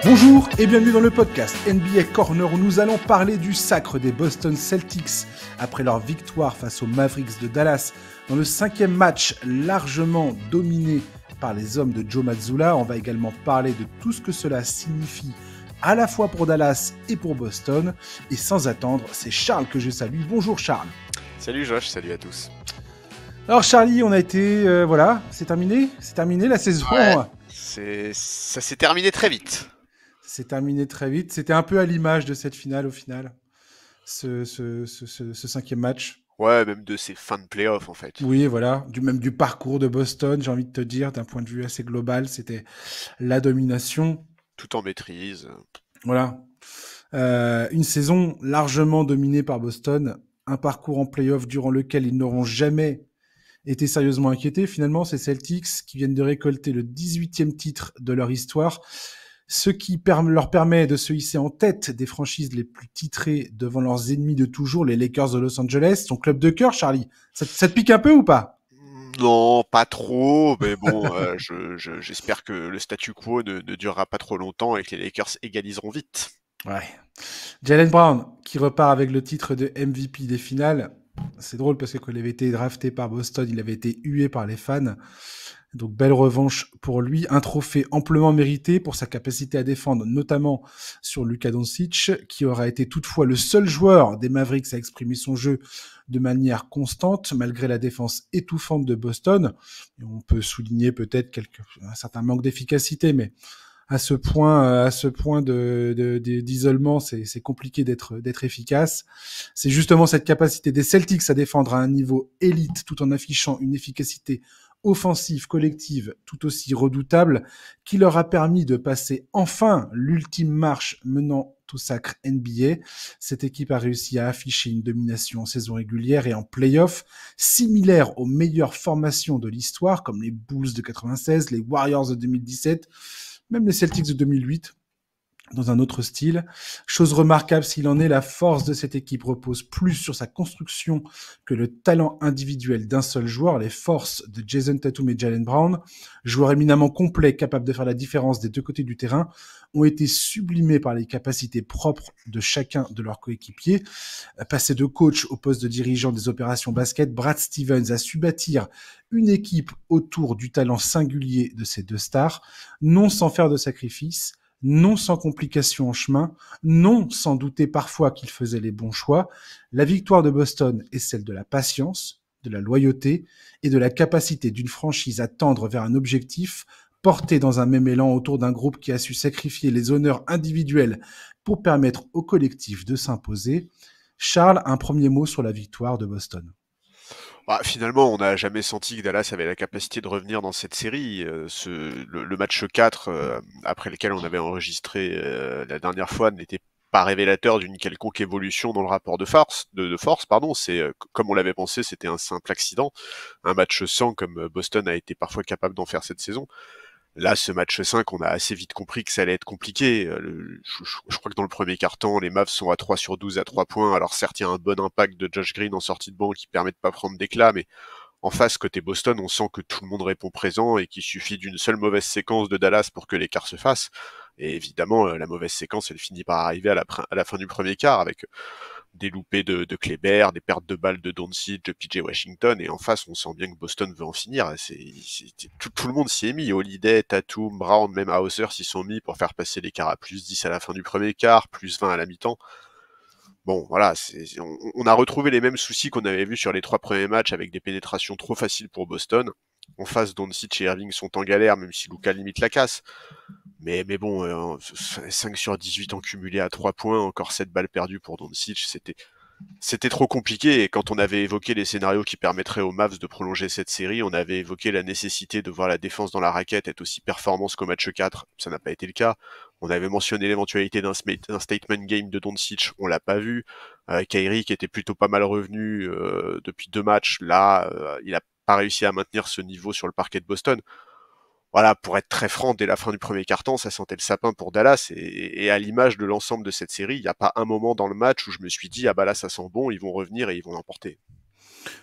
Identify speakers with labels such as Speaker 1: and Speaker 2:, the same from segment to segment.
Speaker 1: Bonjour et bienvenue dans le podcast NBA Corner où nous allons parler du sacre des Boston Celtics après leur victoire face aux Mavericks de Dallas dans le 5e match largement dominé par les hommes de Joe Mazzulla. On va également parler de tout ce que cela signifie à la fois pour Dallas et pour Boston. Et sans attendre, c'est Charles que je salue. Bonjour Charles.
Speaker 2: Salut Josh, salut à tous.
Speaker 1: Alors Charlie, on a été... c'est terminé la saison.
Speaker 2: Ouais, ça s'est terminé très vite.
Speaker 1: C'est terminé très vite. C'était un peu à l'image de cette finale au final, ce 5e match.
Speaker 2: Ouais, même de ces fins de play-off en fait.
Speaker 1: Oui, voilà. Même du parcours de Boston, j'ai envie de te dire, d'un point de vue assez global, c'était la domination.
Speaker 2: Tout en maîtrise.
Speaker 1: Voilà. Une saison largement dominée par Boston. Un parcours en play-off durant lequel ils n'auront jamais été sérieusement inquiétés. Finalement, ces Celtics qui viennent de récolter le 18e titre de leur histoire, ce qui leur permet de se hisser en tête des franchises les plus titrées devant leurs ennemis de toujours, les Lakers de Los Angeles. Ton club de cœur, Charlie, ça te pique un peu ou pas ?
Speaker 2: Non, pas trop, mais bon, j'espère que le statu quo ne durera pas trop longtemps et que les Lakers égaliseront vite.
Speaker 1: Ouais. Jaylen Brown, qui repart avec le titre de MVP des finales. C'est drôle parce que quand il avait été drafté par Boston, il avait été hué par les fans. Donc, belle revanche pour lui. Un trophée amplement mérité pour sa capacité à défendre, notamment sur Luka Doncic, qui aura été toutefois le seul joueur des Mavericks à exprimer son jeu de manière constante, malgré la défense étouffante de Boston. Et on peut souligner peut-être un certain manque d'efficacité, mais à ce point d'isolement, c'est compliqué d'être efficace. C'est justement cette capacité des Celtics à défendre à un niveau élite tout en affichant une efficacité offensive collective tout aussi redoutable qui leur a permis de passer enfin l'ultime marche menant au sacre NBA. Cette équipe a réussi à afficher une domination en saison régulière et en play-off similaire aux meilleures formations de l'histoire comme les Bulls de 96, les Warriors de 2017, même les Celtics de 2008, dans un autre style. Chose remarquable s'il en est, la force de cette équipe repose plus sur sa construction que le talent individuel d'un seul joueur. Les forces de Jason Tatum et Jaylen Brown, joueurs éminemment complets, capables de faire la différence des deux côtés du terrain, ont été sublimés par les capacités propres de chacun de leurs coéquipiers. Passé de coach au poste de dirigeant des opérations basket, Brad Stevens a su bâtir une équipe autour du talent singulier de ces deux stars, non sans faire de sacrifices, non sans complications en chemin, non sans douter parfois qu'il faisait les bons choix. La victoire de Boston est celle de la patience, de la loyauté et de la capacité d'une franchise à tendre vers un objectif porté dans un même élan autour d'un groupe qui a su sacrifier les honneurs individuels pour permettre au collectif de s'imposer. Charles, un premier mot sur la victoire de Boston.
Speaker 2: Bah, finalement, on n'a jamais senti que Dallas avait la capacité de revenir dans cette série. Le match 4, après lequel on avait enregistré la dernière fois, n'était pas révélateur d'une quelconque évolution dans le rapport de force. C'est comme on l'avait pensé, c'était un simple accident, un match 100 comme Boston a été parfois capable d'en faire cette saison. Là, ce match 5, on a assez vite compris que ça allait être compliqué. Je crois que dans le premier quart-temps, les Mavs sont à 3 sur 12 à 3 points. Alors certes, il y a un bon impact de Josh Green en sortie de banc qui permet de pas prendre d'éclat, mais en face, côté Boston, on sent que tout le monde répond présent et qu'il suffit d'une seule mauvaise séquence de Dallas pour que l'écart se fasse. Et évidemment, la mauvaise séquence, elle finit par arriver à la fin du premier quart avec des loupés de Kleber, des pertes de balles de Doncic, de PJ Washington, et en face, on sent bien que Boston veut en finir. Tout le monde s'y est mis. Holiday, Tatum, Brown, même Hauser s'y sont mis pour faire passer l'écart à plus 10 à la fin du premier quart, plus 20 à la mi-temps. Bon, voilà, on a retrouvé les mêmes soucis qu'on avait vus sur les 3 premiers matchs avec des pénétrations trop faciles pour Boston. En face, Doncic et Irving sont en galère, même si Luka limite la casse. Mais bon, 5 sur 18 en cumulé à 3 points, encore 7 balles perdues pour Doncic, c'était trop compliqué. Et quand on avait évoqué les scénarios qui permettraient aux Mavs de prolonger cette série, on avait évoqué la nécessité de voir la défense dans la raquette être aussi performante qu'au match 4. Ça n'a pas été le cas. On avait mentionné l'éventualité d'un statement game de Doncic, on l'a pas vu. Kyrie, qui était plutôt pas mal revenu depuis 2 matchs, là, il a pas réussi à maintenir ce niveau sur le parquet de Boston. Voilà, pour être très franc, dès la fin du premier quart-temps, ça sentait le sapin pour Dallas, et à l'image de l'ensemble de cette série, il n'y a pas un moment dans le match où je me suis dit, ah bah là ça sent bon, ils vont revenir et ils vont l'emporter.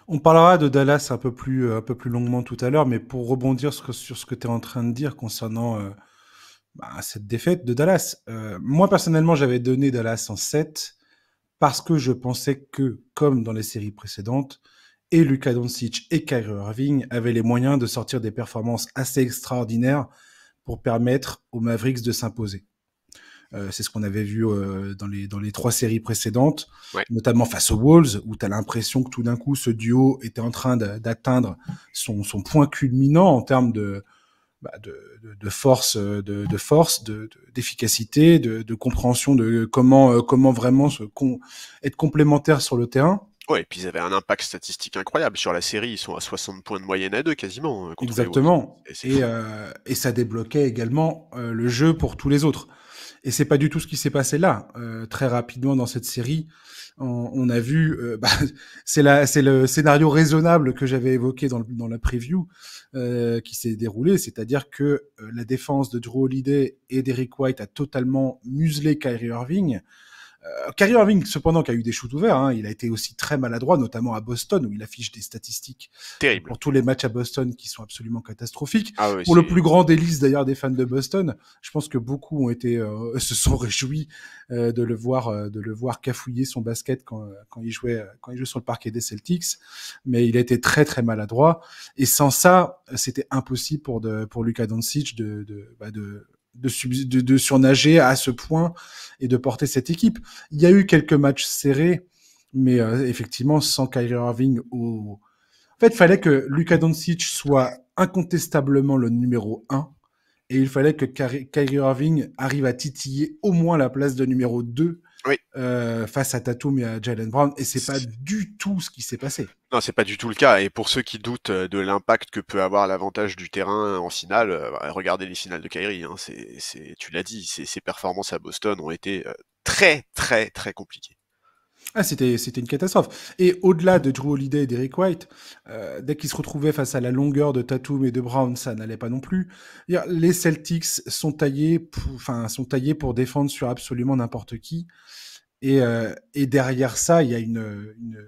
Speaker 1: On parlera de un peu plus longuement tout à l'heure, mais pour rebondir sur ce que tu es en train de dire concernant Cette défaite de Dallas. Moi, personnellement, j'avais donné Dallas en 7 parce que je pensais que, comme dans les séries précédentes, et Luka Doncic et Kyrie Irving avaient les moyens de sortir des performances assez extraordinaires pour permettre aux Mavericks de s'imposer. C'est ce qu'on avait vu dans les 3 séries précédentes,
Speaker 2: Ouais.
Speaker 1: notamment face aux Wolves, où tu as l'impression que tout d'un coup, ce duo était en train d'atteindre son point culminant en termes de force, d'efficacité, de compréhension de comment vraiment être complémentaire sur le terrain.
Speaker 2: Ouais, et puis ils avaient un impact statistique incroyable. Sur la série, ils sont à 60 points de moyenne à 2 quasiment contre les Wolves.
Speaker 1: Exactement.
Speaker 2: C'est fou.
Speaker 1: Et ça débloquait également le jeu pour tous les autres. Et c'est pas du tout ce qui s'est passé là. Très rapidement dans cette série, on a vu, c'est le scénario raisonnable que j'avais évoqué dans la preview qui s'est déroulé, c'est-à-dire que la défense de Drew Holiday et d'Eric White a totalement muselé Kyrie Irving. Kyrie Irving, cependant, qui a eu des shoots ouverts, hein, il a été aussi très maladroit, notamment à Boston, où il affiche des statistiques
Speaker 2: Terrible.
Speaker 1: pour tous les matchs à Boston qui sont absolument catastrophiques.
Speaker 2: Ah ouais,
Speaker 1: Pour le
Speaker 2: c'est
Speaker 1: plus grand délice d'ailleurs des fans de Boston, je pense que beaucoup ont été se sont réjouis de le voir cafouiller son basket quand il jouait sur le parquet des Celtics, mais il a été très très maladroit et sans ça, c'était impossible pour Luka Doncic de surnager à ce point et de porter cette équipe. Il y a eu quelques matchs serrés, mais effectivement, sans Kyrie Irving En fait, il fallait que Luka Doncic soit incontestablement le numéro 1 et il fallait que Kyrie Irving arrive à titiller au moins la place de numéro 2
Speaker 2: oui.
Speaker 1: Face à Tatum et à Jalen Brown, et c'est pas du tout ce qui s'est passé.
Speaker 2: Non, c'est pas du tout le cas. Et pour ceux qui doutent de l'impact que peut avoir l'avantage du terrain en finale, regardez les finales de Kyrie. Hein. Tu l'as dit, ses performances à Boston ont été très, très, très compliquées.
Speaker 1: C'était une catastrophe. Et au-delà de Drew Holiday et d'Eric White, dès qu'ils se retrouvaient face à la longueur de Tatum et de Brown, ça n'allait pas non plus. Les Celtics sont taillés pour défendre sur absolument n'importe qui. Et derrière ça, il y a une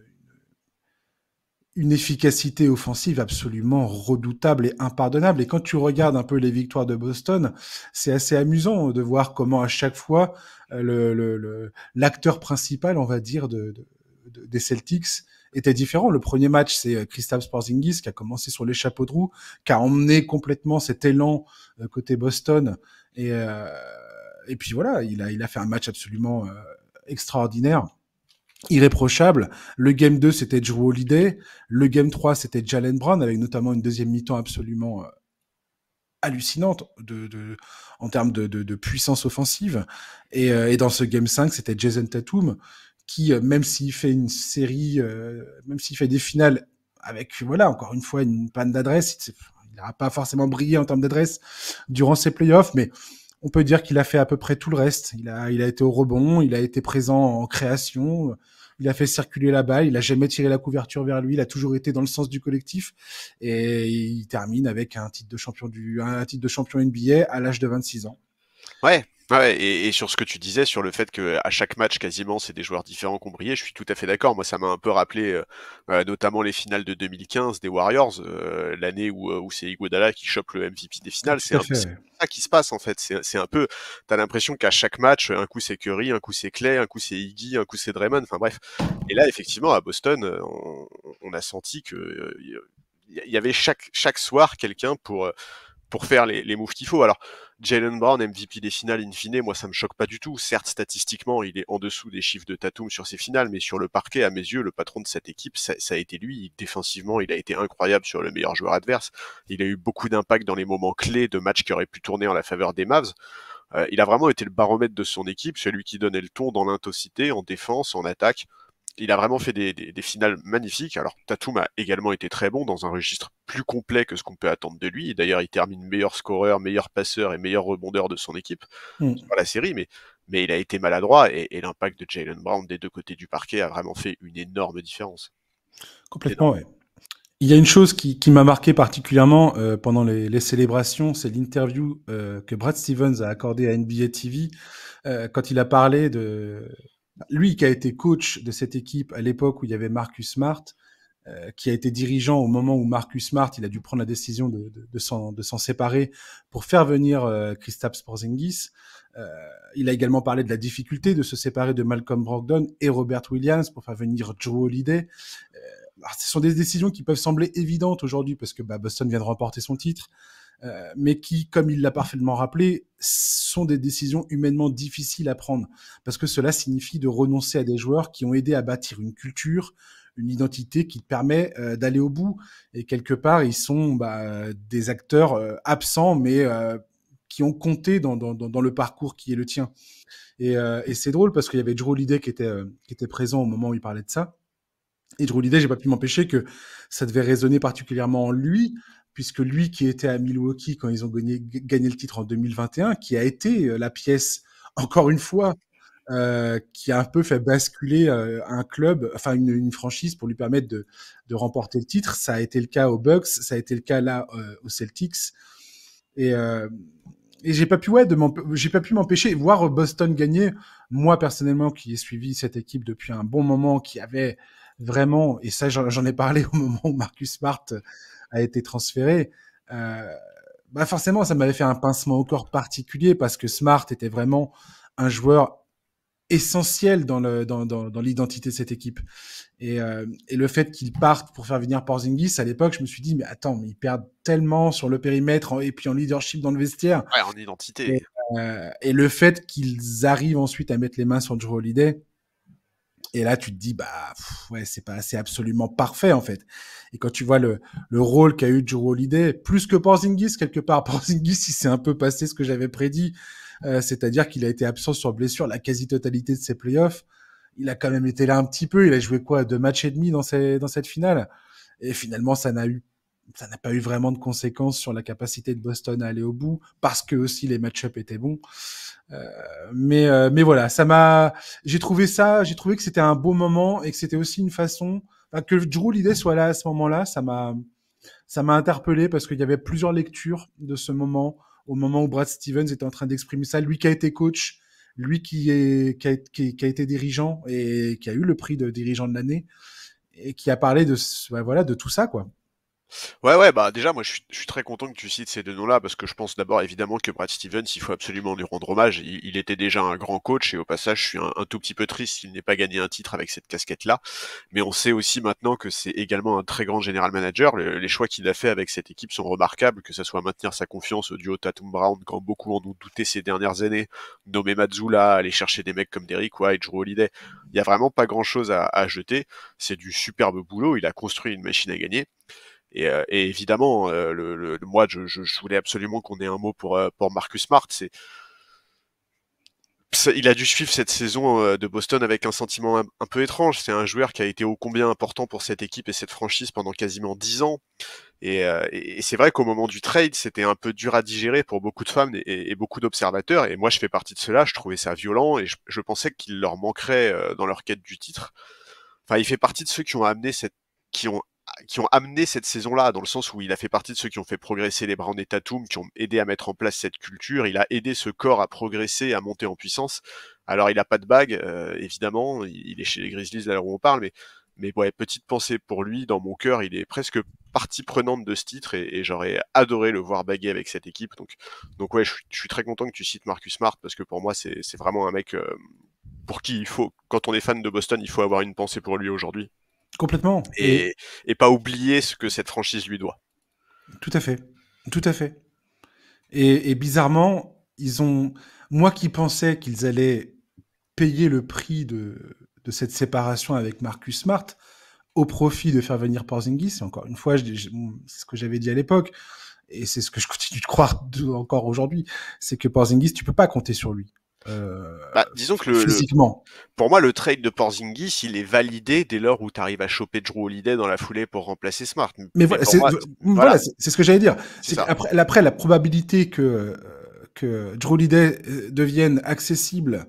Speaker 1: efficacité offensive absolument redoutable et impardonnable. Et quand tu regardes un peu les victoires de Boston, c'est assez amusant de voir comment à chaque fois l'acteur principal, on va dire, des Celtics était différent. Le premier match, c'est Kristaps Porzingis qui a commencé sur les chapeaux de roue, qui a emmené complètement cet élan côté Boston. Et puis voilà, il a fait un match absolument extraordinaire, irréprochable. Le game 2, c'était Drew Holiday. Le game 3, c'était Jalen Brown, avec notamment une deuxième mi-temps absolument hallucinante en termes de puissance offensive. Et dans ce game 5, c'était Jason Tatum, qui, même s'il fait une série, même s'il fait des finales avec, voilà, encore une fois, une panne d'adresse, il n'aura pas forcément brillé en termes d'adresse durant ses playoffs, mais on peut dire qu'il a fait à peu près tout le reste. Il a été au rebond, il a été présent en création, il a fait circuler la balle, il a jamais tiré la couverture vers lui, il a toujours été dans le sens du collectif, et il termine avec un titre de champion NBA à l'âge de 26 ans.
Speaker 2: Ouais. Ouais, et sur ce que tu disais, sur le fait que à chaque match quasiment c'est des joueurs différents qui ont brillé, je suis tout à fait d'accord. Moi, ça m'a un peu rappelé notamment les finales de 2015 des Warriors, l'année où c'est Iguodala qui chope le MVP des finales.
Speaker 1: Tout à fait.
Speaker 2: C'est ça qui se passe en fait. C'est un peu, t'as l'impression qu'à chaque match, un coup c'est Curry, un coup c'est Clay, un coup c'est Iggy, un coup c'est Draymond. Enfin bref. Et là, effectivement, à Boston, on a senti que il y avait chaque soir quelqu'un pour faire les moves qu'il faut. Alors, Jalen Brown, MVP des finales in fine, moi ça me choque pas du tout. Certes, statistiquement, il est en dessous des chiffres de Tatum sur ses finales, mais sur le parquet, à mes yeux, le patron de cette équipe, ça a été lui. Défensivement, il a été incroyable sur le meilleur joueur adverse. Il a eu beaucoup d'impact dans les moments clés de matchs qui auraient pu tourner en la faveur des Mavs. Il a vraiment été le baromètre de son équipe, celui qui donnait le ton dans l'intensité, en défense, en attaque. Il a vraiment fait des finales magnifiques. Alors, Tatum a également été très bon dans un registre plus complet que ce qu'on peut attendre de lui. Et d'ailleurs, il termine meilleur scoreur, meilleur passeur et meilleur rebondeur de son équipe sur la série. Mais il a été maladroit et l'impact de Jalen Brown des deux côtés du parquet a vraiment fait une énorme différence.
Speaker 1: Complètement, ouais. Il y a une chose qui m'a marqué particulièrement pendant les célébrations, c'est l'interview que Brad Stevens a accordée à NBA TV quand il a parlé de lui qui a été coach de cette équipe à l'époque où il y avait Marcus Smart. qui a été dirigeant au moment où Marcus Smart, il a dû prendre la décision de s'en séparer pour faire venir Kristaps Porzingis. Il a également parlé de la difficulté de se séparer de Malcolm Brogdon et Robert Williams pour faire venir Drew Holiday. Alors, ce sont des décisions qui peuvent sembler évidentes aujourd'hui parce que Boston vient de remporter son titre, mais qui, comme il l'a parfaitement rappelé, sont des décisions humainement difficiles à prendre parce que cela signifie de renoncer à des joueurs qui ont aidé à bâtir une culture, une identité qui te permet d'aller au bout. Et quelque part, ils sont des acteurs absents, mais qui ont compté dans le parcours qui est le tien. Et c'est drôle parce qu'il y avait Drew Holiday qui était présent au moment où il parlait de ça. Et Drew Holiday, j'ai pas pu m'empêcher que ça devait résonner particulièrement en lui, puisque lui qui était à Milwaukee quand ils ont gagné le titre en 2021, qui a été la pièce, encore une fois, qui a un peu fait basculer un club, enfin une franchise pour lui permettre de remporter le titre. Ça a été le cas aux Bucks, ça a été le cas là aux Celtics. Et j'ai pas pu m'empêcher voir Boston gagner. Moi personnellement, qui ai suivi cette équipe depuis un bon moment, qui avait vraiment, et ça j'en ai parlé au moment où Marcus Smart a été transféré. Forcément, ça m'avait fait un pincement au corps particulier parce que Smart était vraiment un joueur essentiel dans l'identité de cette équipe. Et le fait qu'ils partent pour faire venir Porzingis, à l'époque, je me suis dit, mais attends, mais ils perdent tellement sur le périmètre et puis en leadership dans le vestiaire.
Speaker 2: Ouais, en identité.
Speaker 1: Et le fait qu'ils arrivent ensuite à mettre les mains sur Drew Holiday, et là, tu te dis, c'est absolument parfait, en fait. Et quand tu vois le rôle qu'a eu Drew Holiday, plus que Porzingis, quelque part, Porzingis, il s'est un peu passé ce que j'avais prédit. C'est-à-dire qu'il a été absent sur blessure la quasi-totalité de ses playoffs. Il a quand même été là un petit peu. Il a joué 2 matchs et demi dans cette finale. Et finalement, ça n'a pas eu vraiment de conséquences sur la capacité de Boston à aller au bout, parce que aussi les match-ups étaient bons. Mais voilà, j'ai trouvé que c'était un beau moment et que c'était aussi une façon, que Drew Holiday soit là à ce moment-là, ça m'a interpellé parce qu'il y avait plusieurs lectures de ce moment, au moment où Brad Stevens était en train d'exprimer ça, lui qui a été coach, lui qui a été dirigeant et qui a eu le prix de dirigeant de l'année et qui a parlé de tout ça, quoi.
Speaker 2: Ouais, déjà, moi, je suis très content que tu cites ces deux noms-là, parce que je pense d'abord, évidemment, que Brad Stevens, il faut absolument lui rendre hommage. Il était déjà un grand coach, et au passage, je suis un tout petit peu triste qu'il n'ait pas gagné un titre avec cette casquette-là. Mais on sait aussi maintenant que c'est également un très grand général manager. Les choix qu'il a fait avec cette équipe sont remarquables, que ça soit maintenir sa confiance au duo Tatum-Brown, quand beaucoup en ont douté ces dernières années, nommer Mazzulla, aller chercher des mecs comme Derrick White, Drew Holiday. Il y a vraiment pas grand-chose à jeter. C'est du superbe boulot. Il a construit une machine à gagner. Et évidemment, moi, je voulais absolument qu'on ait un mot pour Marcus Smart. Il a dû suivre cette saison de Boston avec un sentiment un peu étrange. C'est un joueur qui a été ô combien important pour cette équipe et cette franchise pendant quasiment 10 ans. Et c'est vrai qu'au moment du trade, c'était un peu dur à digérer pour beaucoup de fans et beaucoup d'observateurs. Et moi, je fais partie de cela. Je trouvais ça violent et je pensais qu'il leur manquerait dans leur quête du titre. Enfin, il fait partie de ceux qui ont amené cette saison-là, dans le sens où il a fait partie de ceux qui ont fait progresser les Brown et Tatum, qui ont aidé à mettre en place cette culture. Il a aidé ce corps à progresser, à monter en puissance. Alors, il a pas de bague, évidemment. Il est chez les Grizzlies à l'heure où on parle, mais ouais, petite pensée pour lui. Dans mon cœur, il est presque partie prenante de ce titre et j'aurais adoré le voir baguer avec cette équipe. Donc ouais, je suis très content que tu cites Marcus Smart parce que pour moi, c'est vraiment un mec pour qui il faut, quand on est fan de Boston, il faut avoir une pensée pour lui aujourd'hui.
Speaker 1: Complètement.
Speaker 2: Et pas oublier ce que cette franchise lui doit.
Speaker 1: Tout à fait. Tout à fait. Et bizarrement, moi qui pensais qu'ils allaient payer le prix de cette séparation avec Marcus Smart au profit de faire venir Porzingis, et encore une fois, c'est ce que j'avais dit à l'époque, et c'est ce que je continue de croire encore aujourd'hui, c'est que Porzingis, tu peux pas compter sur lui.
Speaker 2: Disons que
Speaker 1: physiquement.
Speaker 2: Pour moi, le trade de Porzingis, il est validé dès lors où tu arrives à choper Drew Holiday dans la foulée pour remplacer Smart.
Speaker 1: Mais voilà, c'est ce que j'allais dire. C'est après, la probabilité que Drew Holiday devienne accessible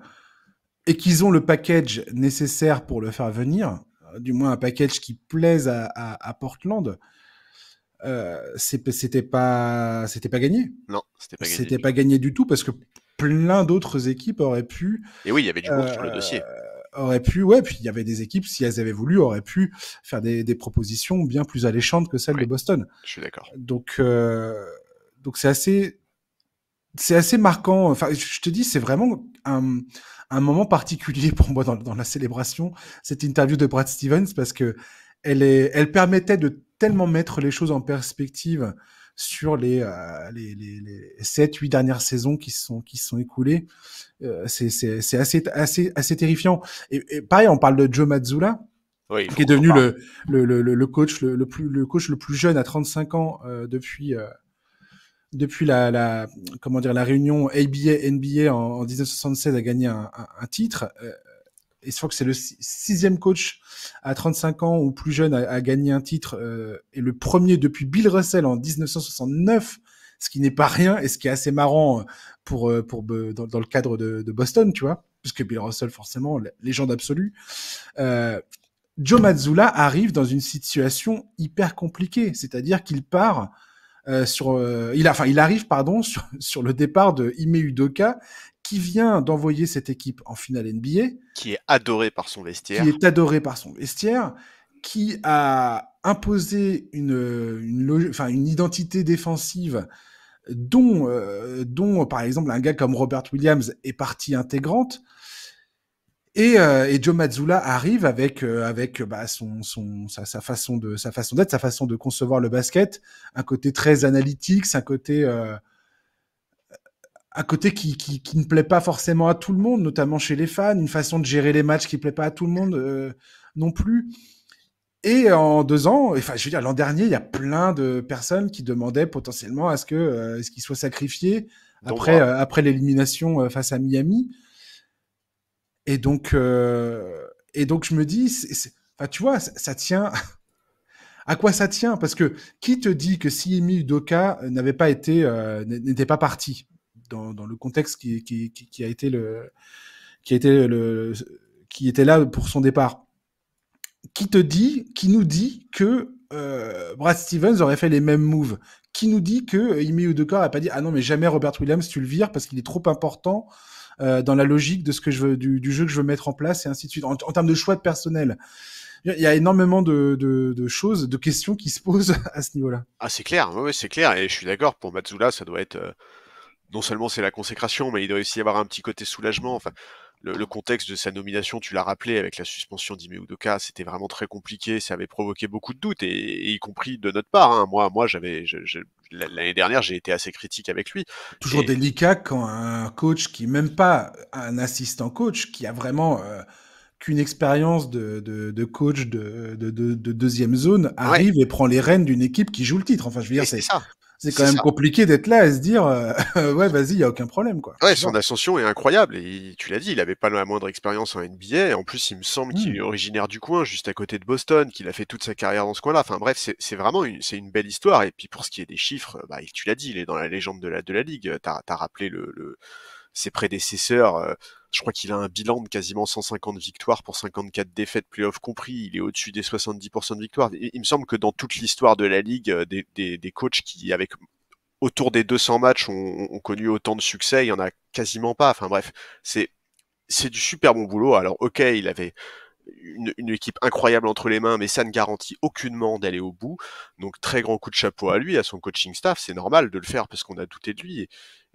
Speaker 1: et qu'ils ont le package nécessaire pour le faire venir, du moins un package qui plaise à Portland, c'était pas gagné.
Speaker 2: Non, c'était pas gagné.
Speaker 1: C'était pas gagné du tout parce que plein d'autres équipes auraient pu.
Speaker 2: Et oui, il y avait du lourd sur le dossier.
Speaker 1: aurait pu, ouais, puis il y avait des équipes, si elles avaient voulu, auraient pu faire des propositions bien plus alléchantes que celles
Speaker 2: Oui,
Speaker 1: de Boston.
Speaker 2: je suis d'accord.
Speaker 1: Donc c'est assez marquant. Enfin, je te dis, c'est vraiment un moment particulier pour moi dans la célébration, cette interview de Brad Stevens, parce que elle permettait de tellement mettre les choses en perspective sur les 7-8 dernières saisons qui se sont écoulées. C'est assez terrifiant. Et pareil, on parle de Joe Mazzulla,
Speaker 2: Oui, il
Speaker 1: qui
Speaker 2: faut
Speaker 1: est
Speaker 2: qu'on en
Speaker 1: devenu
Speaker 2: parle.
Speaker 1: le coach le coach le plus jeune à 35 ans depuis comment dire la réunion ABA NBA en 1976 a gagné un titre. Et je crois que c'est le sixième coach à 35 ans ou plus jeune à gagner un titre et le premier depuis Bill Russell en 1969, ce qui n'est pas rien et ce qui est assez marrant dans le cadre de Boston, tu vois, puisque Bill Russell forcément légende absolue. Euh, Joe Mazzulla arrive dans une situation hyper compliquée, c'est-à-dire qu'il part il arrive sur le départ de Ime Udoka qui vient d'envoyer cette équipe en finale NBA,
Speaker 2: Qui est adoré par son
Speaker 1: qui
Speaker 2: vestiaire.
Speaker 1: est adoré par son vestiaire, qui a imposé une identité défensive dont par exemple un gars comme Robert Williams est partie intégrante. Et Joe Mazzulla arrive avec sa façon d'être, sa façon de concevoir le basket, un côté très analytique, un côté qui ne plaît pas forcément à tout le monde, notamment chez les fans, une façon de gérer les matchs qui ne plaît pas à tout le monde non plus. Et en 2 ans, enfin, je veux dire, l'an dernier, il y a plein de personnes qui demandaient potentiellement est-ce qu'il soit sacrifié
Speaker 2: Dont moi.
Speaker 1: après l'élimination face à Miami. Et donc, je me dis, enfin, tu vois, ça tient. À quoi ça tient? Parce que qui te dit que si Emi Udoka n'était pas parti dans le contexte qui a été qui a été le, qui était là pour son départ? Qui nous dit que Brad Stevens aurait fait les mêmes moves? Qui nous dit que Emi Udoka n'aurait pas dit ah non mais jamais Robert Williams tu le vires parce qu'il est trop important dans la logique de ce que je veux du jeu que je veux mettre en place et ainsi de suite en termes de choix de personnel. Il y a énormément de choses, de questions qui se posent à ce niveau-là.
Speaker 2: Ah, c'est clair, ouais, ouais, c'est clair, et je suis d'accord, pour Matsula, ça doit être, non seulement c'est la consécration, mais il doit aussi y avoir un petit côté soulagement. Enfin, le contexte de sa nomination, tu l'as rappelé, avec la suspension d'Ime Udoka, c'était vraiment très compliqué, ça avait provoqué beaucoup de doutes, et y compris de notre part, hein. Moi, l'année dernière, j'ai été assez critique avec lui,
Speaker 1: Toujours
Speaker 2: et
Speaker 1: délicat quand un coach qui, même pas un assistant coach, qui a vraiment qu'une expérience de coach de deuxième zone,
Speaker 2: ouais,
Speaker 1: arrive et prend les rênes d'une équipe qui joue le titre. Enfin, je veux
Speaker 2: et
Speaker 1: dire,
Speaker 2: c'est ça,
Speaker 1: c'est quand
Speaker 2: c'est
Speaker 1: même
Speaker 2: ça.
Speaker 1: compliqué d'être là et se dire, ouais, vas-y, il y a aucun problème, quoi.
Speaker 2: Ouais,
Speaker 1: Je sais
Speaker 2: son
Speaker 1: pas.
Speaker 2: ascension est incroyable et tu l'as dit, il avait pas la moindre expérience en NBA et en plus, il me semble qu'il est
Speaker 1: Hmm.
Speaker 2: originaire du coin, juste à côté de Boston, qu'il a fait toute sa carrière dans ce coin-là. Enfin bref, c'est vraiment une belle histoire et puis pour ce qui est des chiffres, bah, tu l'as dit, il est dans la légende de la ligue. T'as rappelé ses prédécesseurs, je crois qu'il a un bilan de quasiment 150 victoires pour 54 défaites playoff compris, il est au-dessus des 70% de victoires. Il me semble que dans toute l'histoire de la ligue, des coachs qui, avec autour des 200 matchs ont connu autant de succès, il y en a quasiment pas. Enfin bref, c'est c'est du super bon boulot. Alors ok, il avait une équipe incroyable entre les mains, mais ça ne garantit aucunement d'aller au bout. Donc très grand coup de chapeau à lui, à son coaching staff. C'est normal de le faire parce qu'on a douté de lui.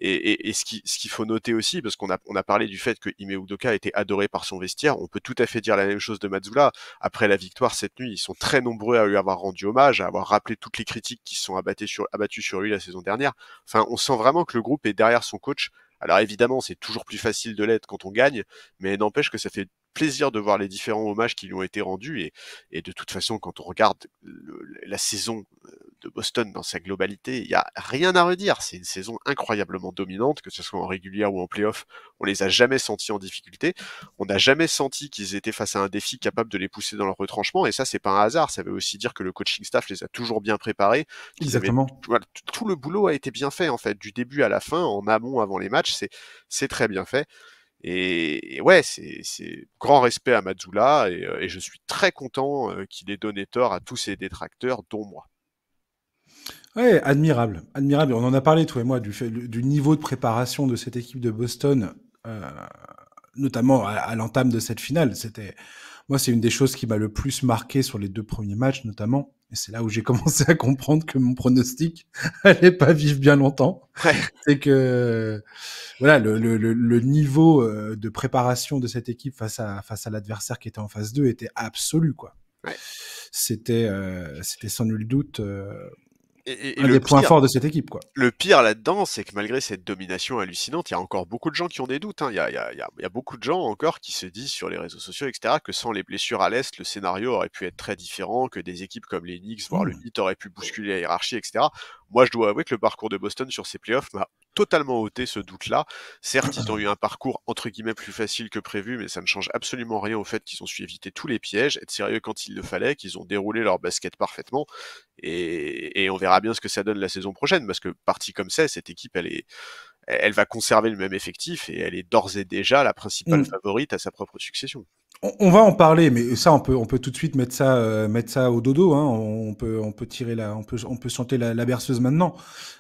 Speaker 2: Et ce qu'il faut noter aussi, parce qu'on a parlé du fait que Ime Udoka était adoré par son vestiaire, on peut tout à fait dire la même chose de Mazzulla. Après la victoire cette nuit, ils sont très nombreux à lui avoir rendu hommage, à avoir rappelé toutes les critiques qui se sont abattues sur lui la saison dernière. Enfin, on sent vraiment que le groupe est derrière son coach. Alors évidemment, c'est toujours plus facile de l'être quand on gagne, mais n'empêche que ça fait plaisir de voir les différents hommages qui lui ont été rendus et de toute façon quand on regarde la saison de Boston dans sa globalité, il y a rien à redire, c'est une saison incroyablement dominante, que ce soit en régulière ou en playoff, on les a jamais sentis en difficulté, on n'a jamais senti qu'ils étaient face à un défi capable de les pousser dans leur retranchement, et ça c'est pas un hasard, ça veut aussi dire que le coaching staff les a toujours bien préparés, qu'ils avaient
Speaker 1: Exactement.
Speaker 2: voilà, tout le boulot a été bien fait en fait, du début à la fin, en amont avant les matchs, c'est très bien fait. Et ouais, c'est grand respect à Mazzulla et je suis très content qu'il ait donné tort à tous ses détracteurs, dont moi.
Speaker 1: Ouais, admirable, admirable. On en a parlé, toi et moi, du niveau de préparation de cette équipe de Boston. Euh, notamment à l'entame de cette finale. Moi, c'est une des choses qui m'a le plus marqué sur les 2 premiers matchs, notamment. Et c'est là où j'ai commencé à comprendre que mon pronostic allait pas vivre bien longtemps.
Speaker 2: Ouais.
Speaker 1: C'est que, voilà, le niveau de préparation de cette équipe face à l'adversaire qui était en phase 2 était absolu, quoi.
Speaker 2: Ouais.
Speaker 1: C'était sans nul doute
Speaker 2: Et
Speaker 1: un
Speaker 2: le
Speaker 1: des points
Speaker 2: pire,
Speaker 1: forts de cette équipe, quoi.
Speaker 2: Le pire là-dedans, c'est que malgré cette domination hallucinante, il y a encore beaucoup de gens qui ont des doutes, hein. Il y a beaucoup de gens encore qui se disent sur les réseaux sociaux, et cetera, que sans les blessures à l'Est, le scénario aurait pu être très différent, que des équipes comme les Knicks, voire le
Speaker 1: Mmh.
Speaker 2: Heat, auraient pu bousculer la hiérarchie, et cetera. Moi, je dois avouer que le parcours de Boston sur ces playoffs m'a totalement ôté ce doute-là. Certes, ils ont eu un parcours entre guillemets plus facile que prévu, mais ça ne change absolument rien au fait qu'ils ont su éviter tous les pièges, être sérieux quand il le fallait, qu'ils ont déroulé leur basket parfaitement. Et on verra bien ce que ça donne la saison prochaine, parce que partie comme ça, cette équipe, elle va conserver le même effectif et elle est d'ores et déjà la principale
Speaker 1: Mmh.
Speaker 2: favorite à sa propre succession.
Speaker 1: On va en parler, mais ça, on peut tout de suite mettre ça au dodo. Hein. On peut tirer on peut chanter la berceuse maintenant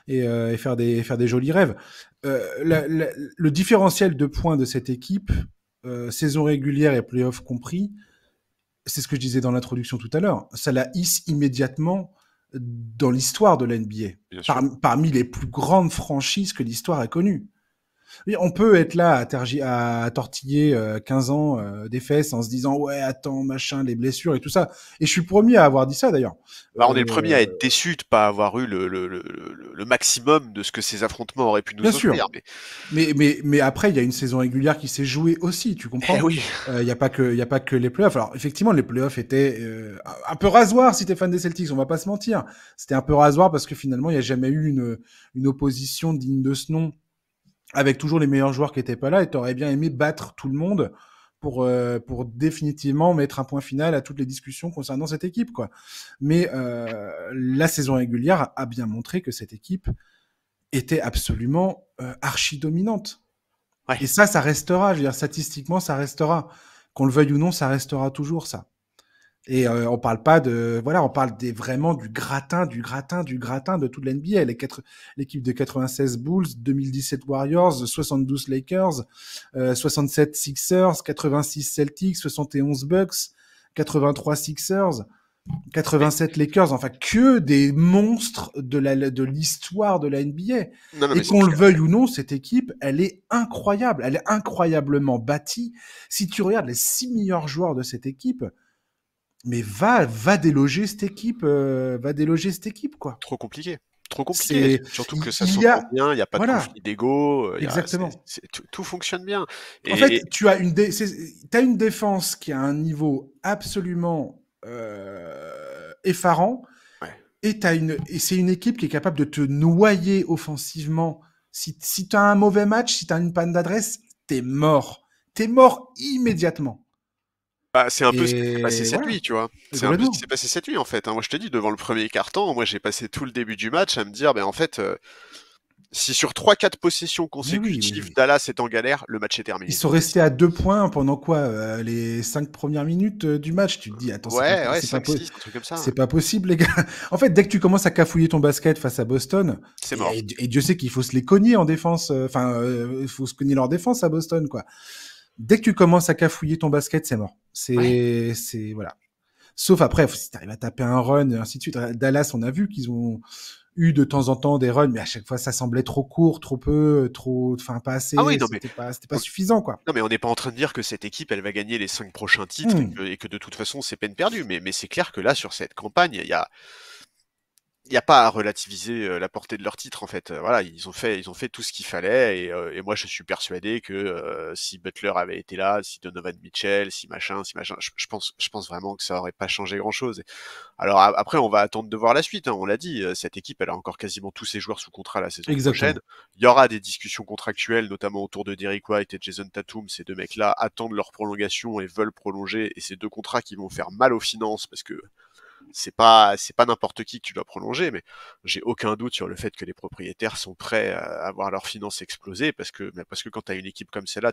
Speaker 1: et faire des jolis rêves. Le différentiel de points de cette équipe, saison régulière et playoff compris, c'est ce que je disais dans l'introduction tout à l'heure. Ça la hisse immédiatement dans l'histoire de la NBA,
Speaker 2: Bien sûr.
Speaker 1: parmi les plus grandes franchises que l'histoire a connues. Oui, on peut être là à tortiller 15 ans des fesses en se disant ouais attends machin les blessures et tout ça. Et je suis le premier à avoir dit ça d'ailleurs.
Speaker 2: Bah, on est le premier à être
Speaker 1: Euh,
Speaker 2: déçu de pas avoir eu le maximum de ce que ces affrontements auraient pu
Speaker 1: Bien
Speaker 2: nous
Speaker 1: sûr.
Speaker 2: offrir. Mais
Speaker 1: Mais après, il y a une saison régulière qui s'est jouée aussi, tu
Speaker 2: eh
Speaker 1: comprends?
Speaker 2: oui,
Speaker 1: Il y a pas que les playoffs. Alors, effectivement, les playoffs étaient un peu rasoir si t'es fan des Celtics, on va pas se mentir. C'était un peu rasoir parce que finalement, il n'y a jamais eu une opposition digne de ce nom avec toujours les meilleurs joueurs qui étaient pas là et t'aurais bien aimé battre tout le monde pour définitivement mettre un point final à toutes les discussions concernant cette équipe, quoi. Mais la saison régulière a bien montré que cette équipe était absolument archi dominante. Et
Speaker 2: ouais.
Speaker 1: ça restera. Je veux dire, statistiquement, ça restera. Qu'on le veuille ou non, ça restera toujours ça. Et on parle pas de, voilà, on parle vraiment du gratin, du gratin, du gratin de toute l'NBA. L'équipe de 96 Bulls, 2017 Warriors, 72 Lakers, 67 Sixers, 86 Celtics, 71 Bucks, 83 Sixers,
Speaker 2: Mais
Speaker 1: 87 Lakers, enfin que des monstres de l'histoire de la NBA.
Speaker 2: non, non,
Speaker 1: Et
Speaker 2: mais c'est
Speaker 1: qu'on le
Speaker 2: clair.
Speaker 1: veuille ou non, cette équipe, elle est incroyable, elle est incroyablement bâtie. Si tu regardes les 6 meilleurs joueurs de cette équipe, mais va déloger cette équipe, quoi.
Speaker 2: Trop compliqué. Trop compliqué.
Speaker 1: C'est,
Speaker 2: Surtout que ça
Speaker 1: il y
Speaker 2: s'entend
Speaker 1: a,
Speaker 2: bien, il n'y a pas de
Speaker 1: voilà,
Speaker 2: conflit d'ego,
Speaker 1: exactement.
Speaker 2: tout fonctionne bien.
Speaker 1: En fait,
Speaker 2: Et
Speaker 1: t'as une défense qui a un niveau absolument effarant.
Speaker 2: ouais.
Speaker 1: Et c'est une équipe qui est capable de te noyer offensivement. Si tu as un mauvais match, si tu as une panne d'adresse, t'es mort. T'es mort immédiatement.
Speaker 2: Bah, c'est un peu ce qui s'est passé
Speaker 1: Et
Speaker 2: cette
Speaker 1: voilà,
Speaker 2: nuit, tu vois? C'est un peu ce qui
Speaker 1: complètement.
Speaker 2: s'est passé cette nuit, en fait, hein. Moi, je te dis, devant le premier quart-temps, moi, j'ai passé tout le début du match à me dire, ben, en fait, si sur 3-4 possessions
Speaker 1: Mais oui, oui,
Speaker 2: consécutives,
Speaker 1: oui.
Speaker 2: Dallas est en galère, le match est
Speaker 1: Ils
Speaker 2: terminé.
Speaker 1: sont restés à 2 points pendant quoi les 5 premières minutes du match. Tu te dis, attends,
Speaker 2: Ouais, ouais, 5-6, un truc comme ça,
Speaker 1: c'est
Speaker 2: hein.
Speaker 1: pas possible, les gars. En fait, dès que tu commences à cafouiller ton basket face à Boston,
Speaker 2: C'est mort.
Speaker 1: et Dieu sait qu'il faut se les cogner en défense, il faut se cogner leur défense à Boston, quoi. Dès que tu commences à cafouiller ton basket, c'est mort.
Speaker 2: Ouais.
Speaker 1: Voilà. Sauf après, si tu arrives à taper un run, et ainsi de suite. Dallas, on a vu qu'ils ont eu de temps en temps des runs, mais à chaque fois, ça semblait trop court, trop peu, enfin, pas
Speaker 2: Ah oui,
Speaker 1: assez,
Speaker 2: non, mais
Speaker 1: c'était pas
Speaker 2: on
Speaker 1: suffisant, quoi.
Speaker 2: non, mais on n'est pas en train de dire que cette équipe, elle va gagner les 5 prochains titres et
Speaker 1: Hmm.
Speaker 2: que de toute façon, c'est peine perdue. Mais c'est clair que là, sur cette campagne, il y a pas à relativiser la portée de leur titre en fait. Voilà, ils ont fait tout ce qu'il fallait et moi je suis persuadé que si Butler avait été là, si Donovan Mitchell, si machin, je pense vraiment que ça aurait pas changé grand chose. Alors après, on va attendre de voir la suite. Hein, on l'a dit, cette équipe, elle a encore quasiment tous ses joueurs sous contrat la saison prochaine.
Speaker 1: Exactement.
Speaker 2: Il y aura des discussions contractuelles, notamment autour de Derrick White et Jason Tatum. Ces deux mecs-là attendent leur prolongation et veulent prolonger. Et c'est deux contrats qui vont faire mal aux finances parce que c'est pas n'importe qui que tu dois prolonger, mais j'ai aucun doute sur le fait que les propriétaires sont prêts à voir leurs finances exploser parce que quand tu as une équipe comme celle-là,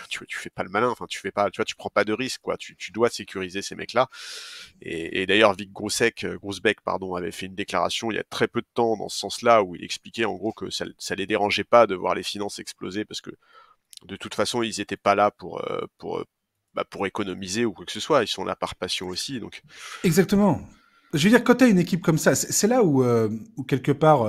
Speaker 2: tu fais pas le malin, enfin tu fais pas, tu vois, tu prends pas de risque quoi, tu dois sécuriser ces mecs-là. Et d'ailleurs Vic Grousbeck pardon avait fait une déclaration il y a très peu de temps dans ce sens-là où il expliquait en gros que ça les dérangeait pas de voir les finances exploser parce que De toute façon, ils étaient pas là pour économiser ou quoi que ce soit. Ils sont là par passion aussi. Donc,
Speaker 1: Exactement. Je veux dire, quand tu as une équipe comme ça, c'est là où quelque part,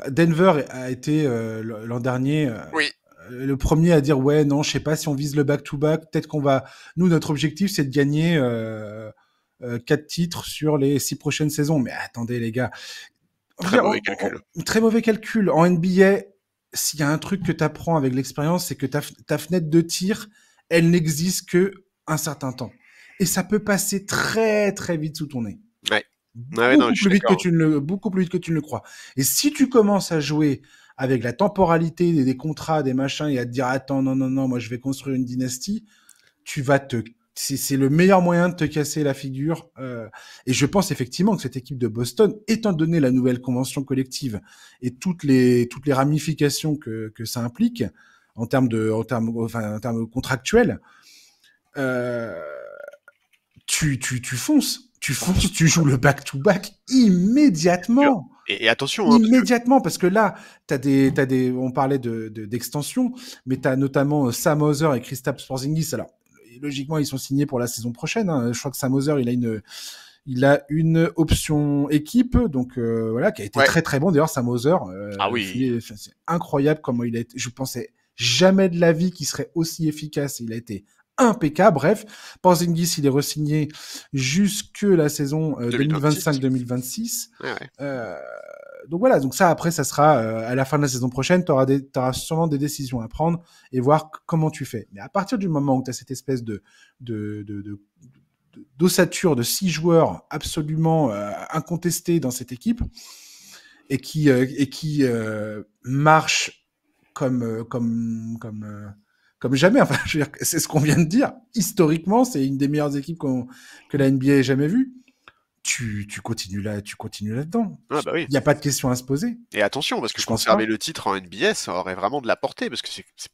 Speaker 1: Denver a été l'an dernier
Speaker 2: oui,
Speaker 1: le premier à dire ouais, non, je sais pas si on vise le back-to-back, peut-être qu'on va. Nous, notre objectif, c'est de gagner 4 titres sur les 6 prochaines saisons. Mais attendez, les gars. Je veux
Speaker 2: très
Speaker 1: dire,
Speaker 2: mauvais calcul.
Speaker 1: très mauvais calcul. En NBA, s'il y a un truc que tu apprends avec l'expérience, c'est que ta fenêtre de tir, elle n'existe que un certain temps. Et ça peut passer très très vite sous ton nez.
Speaker 2: Ouais. Ouais, non, je suis d'accord.
Speaker 1: Beaucoup plus vite que tu ne le crois. Et si tu commences à jouer avec la temporalité des contrats, des machins, et à te dire attends, non, non, non, moi je vais construire une dynastie, tu vas te c'est le meilleur moyen de te casser la figure. Et je pense effectivement que cette équipe de Boston, étant donné la nouvelle convention collective et toutes les ramifications que ça implique en termes contractuels, euh, tu fonces. Tu fonces, tu joues le back-to-back
Speaker 2: Sûr.
Speaker 1: immédiatement.
Speaker 2: Et attention, hein, parce que
Speaker 1: Immédiatement, parce que là, on parlait d'extension, mais tu as notamment Sam Hauser et Kristaps Porzingis. Alors, logiquement, ils sont signés pour la saison prochaine. Hein. Je crois que Sam Hauser, il a une option équipe, donc voilà, qui a été
Speaker 2: ouais.
Speaker 1: très très bon. D'ailleurs, Sam Hauser,
Speaker 2: Ah oui.
Speaker 1: c'est incroyable comment il a été. Je pensais jamais de la vie qu'il serait aussi efficace. Il a été impeccable. Bref, Porzingis, il est re-signé jusque la saison
Speaker 2: 2026.
Speaker 1: 2025-2026.
Speaker 2: Ouais, ouais.
Speaker 1: Donc voilà, donc ça après, ça sera à la fin de la saison prochaine, tu auras sûrement des décisions à prendre et voir comment tu fais. Mais à partir du moment où tu as cette espèce d'ossature de 6 joueurs absolument incontestés dans cette équipe et qui marche comme jamais. Enfin, je veux dire, c'est ce qu'on vient de dire. Historiquement, c'est une des meilleures équipes que la NBA ait jamais vues. Tu continues là-dedans.
Speaker 2: Ah bah oui.
Speaker 1: Il n'y a pas de question à se poser.
Speaker 2: Et attention, parce que
Speaker 1: Je pense
Speaker 2: conserver
Speaker 1: pas.
Speaker 2: le titre en NBA, ça aurait vraiment de la portée, parce que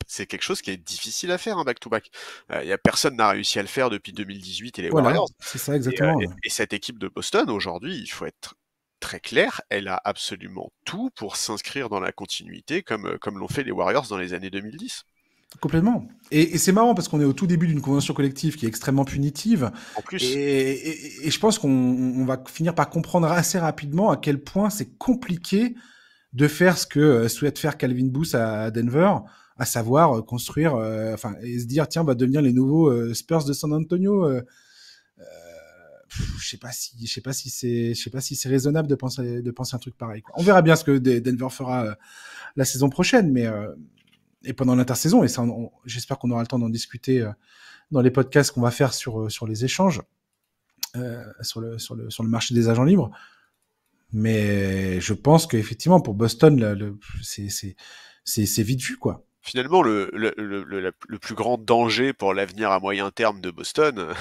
Speaker 2: c'est quelque chose qui est difficile à faire, un back-to-back. Y a personne n'a réussi à le faire depuis 2018 et les
Speaker 1: Voilà,
Speaker 2: Warriors.
Speaker 1: c'est ça
Speaker 2: Et,
Speaker 1: exactement.
Speaker 2: et cette équipe de Boston, aujourd'hui, il faut être très clair, elle a absolument tout pour s'inscrire dans la continuité, comme l'ont fait les Warriors dans les années 2010.
Speaker 1: Complètement. Et c'est marrant parce qu'on est au tout début d'une convention collective qui est extrêmement punitive.
Speaker 2: En plus,
Speaker 1: Et je pense qu'on va finir par comprendre assez rapidement à quel point c'est compliqué de faire ce que souhaite faire Calvin Booth à Denver, à savoir construire, et se dire tiens, on va devenir les nouveaux Spurs de San Antonio. Je sais pas si c'est raisonnable de penser un truc pareil, quoi. On verra bien ce que Denver fera la saison prochaine, mais et pendant l'intersaison, et ça, j'espère qu'on aura le temps d'en discuter dans les podcasts qu'on va faire sur les échanges, sur le marché des agents libres. Mais je pense qu'effectivement, pour Boston, c'est vite vu, quoi.
Speaker 2: finalement, le plus grand danger pour l'avenir à moyen terme de Boston,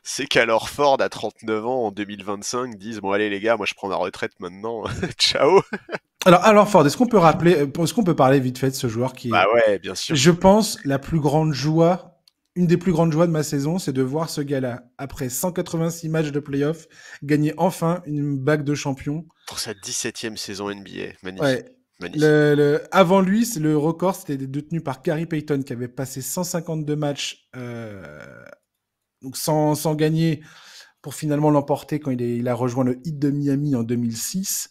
Speaker 2: c'est qu'Al Horford, à 39 ans, en 2025, dise bon allez les gars, moi je prends ma retraite maintenant, ciao.
Speaker 1: Alors Ford, est-ce qu'on peut parler vite fait de ce joueur qui
Speaker 2: Bah
Speaker 1: est,
Speaker 2: ouais, bien sûr.
Speaker 1: je pense, une des plus grandes joies de ma saison, c'est de voir ce gars-là, après 186 matchs de playoff, gagner enfin une bague de champion.
Speaker 2: Pour sa 17e saison NBA, magnifique,
Speaker 1: Ouais.
Speaker 2: magnifique.
Speaker 1: Avant lui, le record, c'était détenu par Gary Payton, qui avait passé 152 matchs donc sans gagner, pour finalement l'emporter quand il a rejoint le Heat de Miami en 2006.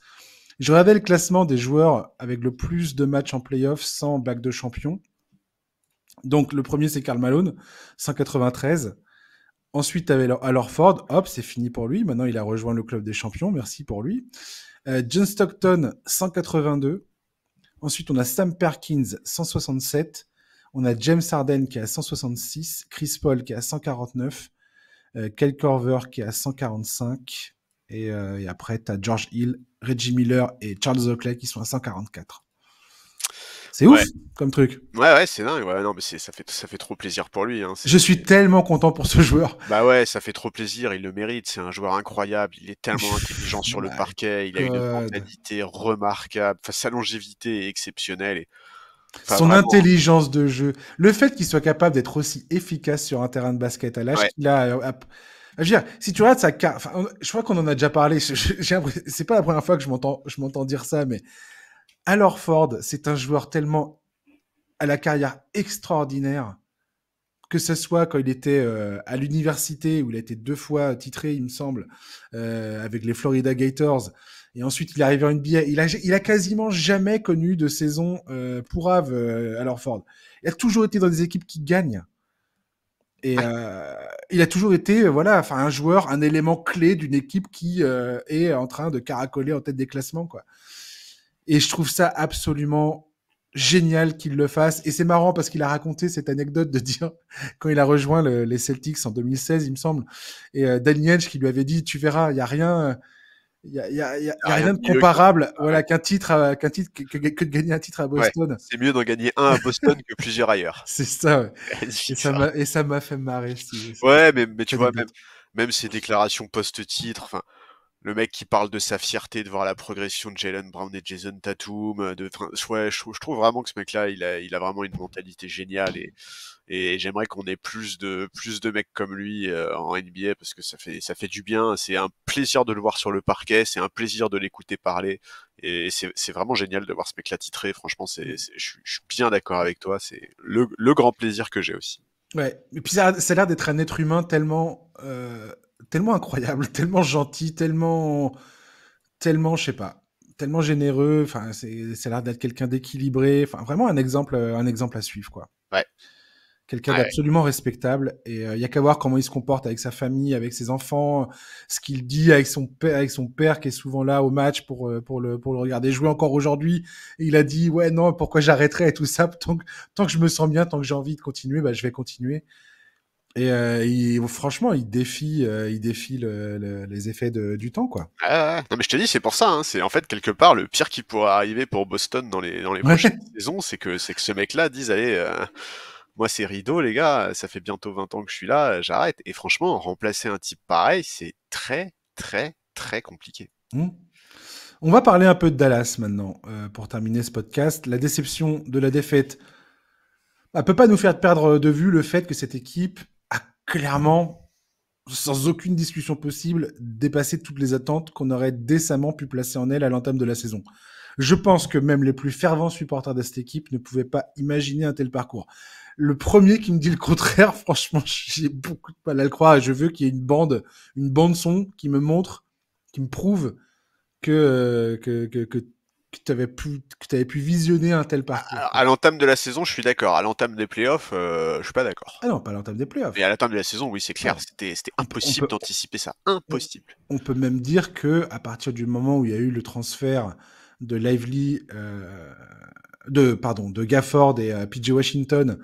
Speaker 1: Je regardais le classement des joueurs avec le plus de matchs en playoff sans bague de champion. Donc le premier, c'est Karl Malone, 193. Ensuite, tu avais Al Horford, hop, c'est fini pour lui. Maintenant, il a rejoint le club des champions, merci pour lui. John Stockton, 182. Ensuite, on a Sam Perkins, 167. On a James Harden qui est à 166. Chris Paul qui est à 149. Kyle Korver qui est à 145. Et après, tu as George Hill, Reggie Miller et Charles Oakley qui sont à 144. C'est
Speaker 2: Ouais,
Speaker 1: ouf comme truc.
Speaker 2: ouais, c'est dingue. Ouais, non, mais ça fait trop plaisir pour lui. Hein.
Speaker 1: Je suis tellement content pour ce joueur.
Speaker 2: Bah ouais, ça fait trop plaisir. Il le mérite. C'est un joueur incroyable. Il est tellement intelligent sur le
Speaker 1: My
Speaker 2: parquet. Il a une
Speaker 1: God.
Speaker 2: mentalité remarquable. Enfin, sa longévité est exceptionnelle. Enfin,
Speaker 1: Son
Speaker 2: vraiment.
Speaker 1: intelligence de jeu, le fait qu'il soit capable d'être aussi efficace sur un terrain de basket à l'âge
Speaker 2: Ouais.
Speaker 1: qu'il a. Je veux dire, si tu regardes sa carte, je crois qu'on en a déjà parlé. C'est pas la première fois que je m'entends dire ça, mais Al Horford, c'est un joueur tellement à la carrière extraordinaire, que ce soit quand il était à l'université, où il a été 2 fois titré, il me semble, avec les Florida Gators, et ensuite il est arrivé en NBA. Il a quasiment jamais connu de saison pourrave à l'Orford. Il a toujours été dans des équipes qui gagnent. Et
Speaker 2: Ouais.
Speaker 1: il a toujours été, voilà, enfin un joueur, un élément clé d'une équipe qui est en train de caracoler en tête des classements, quoi. Et je trouve ça absolument génial qu'il le fasse. Et c'est marrant parce qu'il a raconté cette anecdote de dire, quand il a rejoint les Celtics en 2016, il me semble, et Danny Ainge qui lui avait dit, tu verras, il y a rien,
Speaker 2: Y
Speaker 1: y
Speaker 2: a
Speaker 1: a
Speaker 2: rien
Speaker 1: rien
Speaker 2: de
Speaker 1: de
Speaker 2: mieux que
Speaker 1: comparable,
Speaker 2: ouais,
Speaker 1: voilà, que de gagner un titre à
Speaker 2: ouais.
Speaker 1: Boston.
Speaker 2: C'est mieux d'en gagner un à Boston que plusieurs ailleurs.
Speaker 1: C'est ça, ouais.
Speaker 2: C'est magnifique ça.
Speaker 1: Et ça m'a fait marrer,
Speaker 2: Ouais, mais
Speaker 1: cette
Speaker 2: tu vois,
Speaker 1: anecdote.
Speaker 2: même ses déclarations post-titre, enfin, le mec qui parle de sa fierté de voir la progression de Jaylen Brown et Jason Tatum, enfin, ouais, je trouve vraiment que ce mec-là, il a vraiment une mentalité géniale et j'aimerais qu'on ait plus de mecs comme lui en NBA parce que ça fait du bien. C'est un plaisir de le voir sur le parquet, c'est un plaisir de l'écouter parler et c'est vraiment génial de voir ce mec-là titré. Franchement, je suis bien d'accord avec toi. C'est le grand plaisir que j'ai aussi.
Speaker 1: Ouais. Et puis ça a l'air d'être un être humain tellement incroyable, tellement gentil, tellement, je sais pas, tellement généreux. Enfin, ça a l'air d'être quelqu'un d'équilibré. Enfin, vraiment un exemple à suivre, quoi.
Speaker 2: Ouais,
Speaker 1: Quelqu'un
Speaker 2: ouais.
Speaker 1: d'absolument respectable. Et il y a qu'à voir comment il se comporte avec sa famille, avec ses enfants, ce qu'il dit avec son père qui est souvent là au match pour le regarder jouer encore aujourd'hui. Et il a dit, ouais, non, pourquoi j'arrêterais et tout ça. Tant que je me sens bien, tant que j'ai envie de continuer, bah, je vais continuer. Et franchement, il défie les effets du temps, quoi.
Speaker 2: Ouais, ouais. Non mais je te dis, c'est pour ça, hein. C'est en fait quelque part le pire qui pourrait arriver pour Boston dans les prochaines
Speaker 1: Ouais.
Speaker 2: saisons, c'est que ce mec-là dise allez, moi c'est rideau les gars, ça fait bientôt 20 ans que je suis là, j'arrête. Et franchement, remplacer un type pareil, c'est très très très compliqué.
Speaker 1: Hmm. On va parler un peu de Dallas maintenant, pour terminer ce podcast. La déception de la défaite ne peut pas nous faire perdre de vue le fait que cette équipe a clairement, sans aucune discussion possible, dépassé toutes les attentes qu'on aurait décemment pu placer en elle à l'entame de la saison. Je pense que même les plus fervents supporters de cette équipe ne pouvaient pas imaginer un tel parcours. Le premier qui me dit le contraire, franchement, j'ai beaucoup de mal à le croire et je veux qu'il y ait une bande son qui me montre, qui me prouve que tu avais pu visionner un tel parcours, quoi.
Speaker 2: À l'entame de la saison, je suis d'accord. À l'entame des playoffs, je suis pas d'accord.
Speaker 1: Ah non, pas à l'entame des
Speaker 2: Mais
Speaker 1: playoffs.
Speaker 2: à l'entame de la saison, oui, c'est clair,
Speaker 1: Ouais.
Speaker 2: c'était
Speaker 1: On
Speaker 2: impossible
Speaker 1: peut,
Speaker 2: d'anticiper ça,
Speaker 1: on,
Speaker 2: impossible.
Speaker 1: on peut même dire que à partir du moment où il y a eu le transfert de Lively, de Gafford et PJ Washington,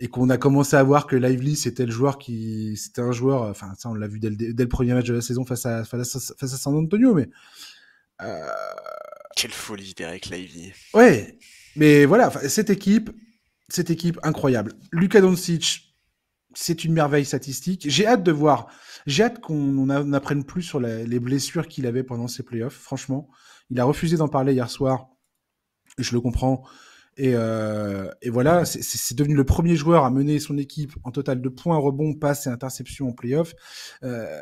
Speaker 1: et qu'on a commencé à voir que Lively c'était un joueur, enfin ça on l'a vu dès le premier match de la saison face à San Antonio, mais euh,
Speaker 2: Quelle folie, Derek Lively.
Speaker 1: ouais, mais voilà, cette équipe incroyable. Luka Doncic, c'est une merveille statistique. J'ai hâte qu'on en apprenne plus sur les blessures qu'il avait pendant ses playoffs. Franchement, il a refusé d'en parler hier soir. Je le comprends. Et voilà, c'est devenu le premier joueur à mener son équipe en total de points, rebonds, passes et interceptions en playoff. Euh,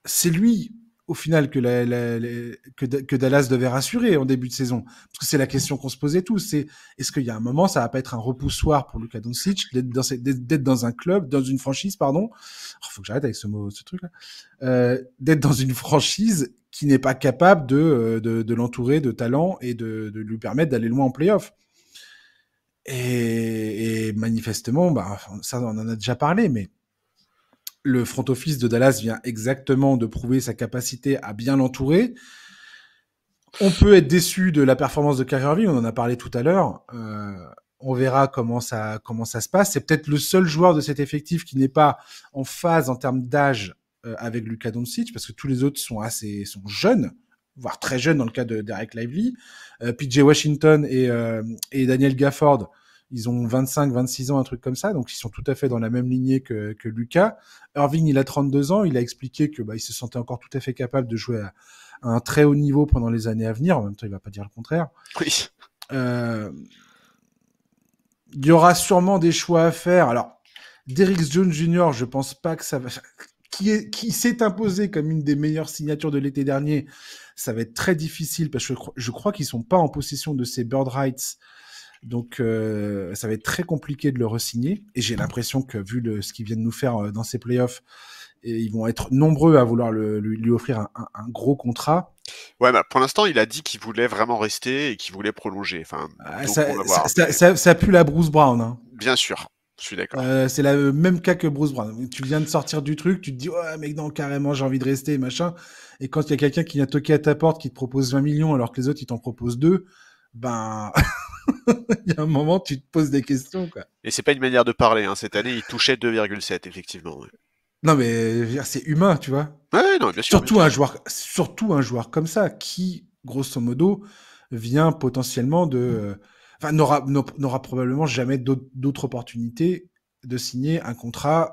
Speaker 1: c'est lui, au final, que Dallas devait rassurer en début de saison. Parce que c'est la question qu'on se posait tous. C'est est-ce qu'il y a un moment, ça va pas être un repoussoir pour Luka Doncic d'être dans un club, dans une franchise, pardon. Oh, faut que j'arrête avec ce truc-là. D'être dans une franchise qui n'est pas capable de l'entourer de talent et de lui permettre d'aller loin en playoff. Et manifestement, bah, ça, on en a déjà parlé, mais le front office de Dallas vient exactement de prouver sa capacité à bien l'entourer. On peut être déçu de la performance de Kyrie Irving, on en a parlé tout à l'heure. On verra comment ça se passe. C'est peut-être le seul joueur de cet effectif qui n'est pas en phase en termes d'âge avec Luka Doncic, parce que tous les autres sont jeunes, voire très jeunes dans le cas de Derek Lively. PJ Washington et Daniel Gafford, ils ont 25, 26 ans, un truc comme ça, donc ils sont tout à fait dans la même lignée que Luka. Irving, il a 32 ans, il a expliqué que il se sentait encore tout à fait capable de jouer à un très haut niveau pendant les années à venir. En même temps, il va pas dire le contraire.
Speaker 2: Oui.
Speaker 1: Euh, il y aura sûrement des choix à faire. Alors, Derrick Jones Jr., je pense pas que ça va. Qui s'est imposé comme une des meilleures signatures de l'été dernier, ça va être très difficile parce que je crois qu'ils sont pas en possession de ces bird rights Donc, ça va être très compliqué de le re-signer. Et j'ai l'impression que, vu ce qu'ils viennent nous faire dans ces playoffs, et ils vont être nombreux à vouloir lui offrir un gros contrat.
Speaker 2: Ouais, bah, pour l'instant, il a dit qu'il voulait vraiment rester et qu'il voulait prolonger. Enfin, donc on va voir.
Speaker 1: Ça pue la Bruce Brown. Hein.
Speaker 2: Bien sûr, je suis d'accord.
Speaker 1: C'est le même cas que Bruce Brown. Tu viens de sortir du truc, tu te dis, ouais, mec, non, carrément, j'ai envie de rester, machin. Et quand il y a quelqu'un qui vient toquer à ta porte, qui te propose 20 millions alors que les autres, ils t'en proposent 2, ben, il y a un moment, tu te poses des questions, quoi.
Speaker 2: Et c'est pas une manière de parler, hein. Cette année, il touchait 2,7, effectivement. Ouais.
Speaker 1: Non, mais c'est humain, tu vois.
Speaker 2: Ouais, non, bien sûr.
Speaker 1: Surtout un joueur comme ça, qui, grosso modo, vient potentiellement enfin, n'aura probablement jamais d'autres opportunités de signer un contrat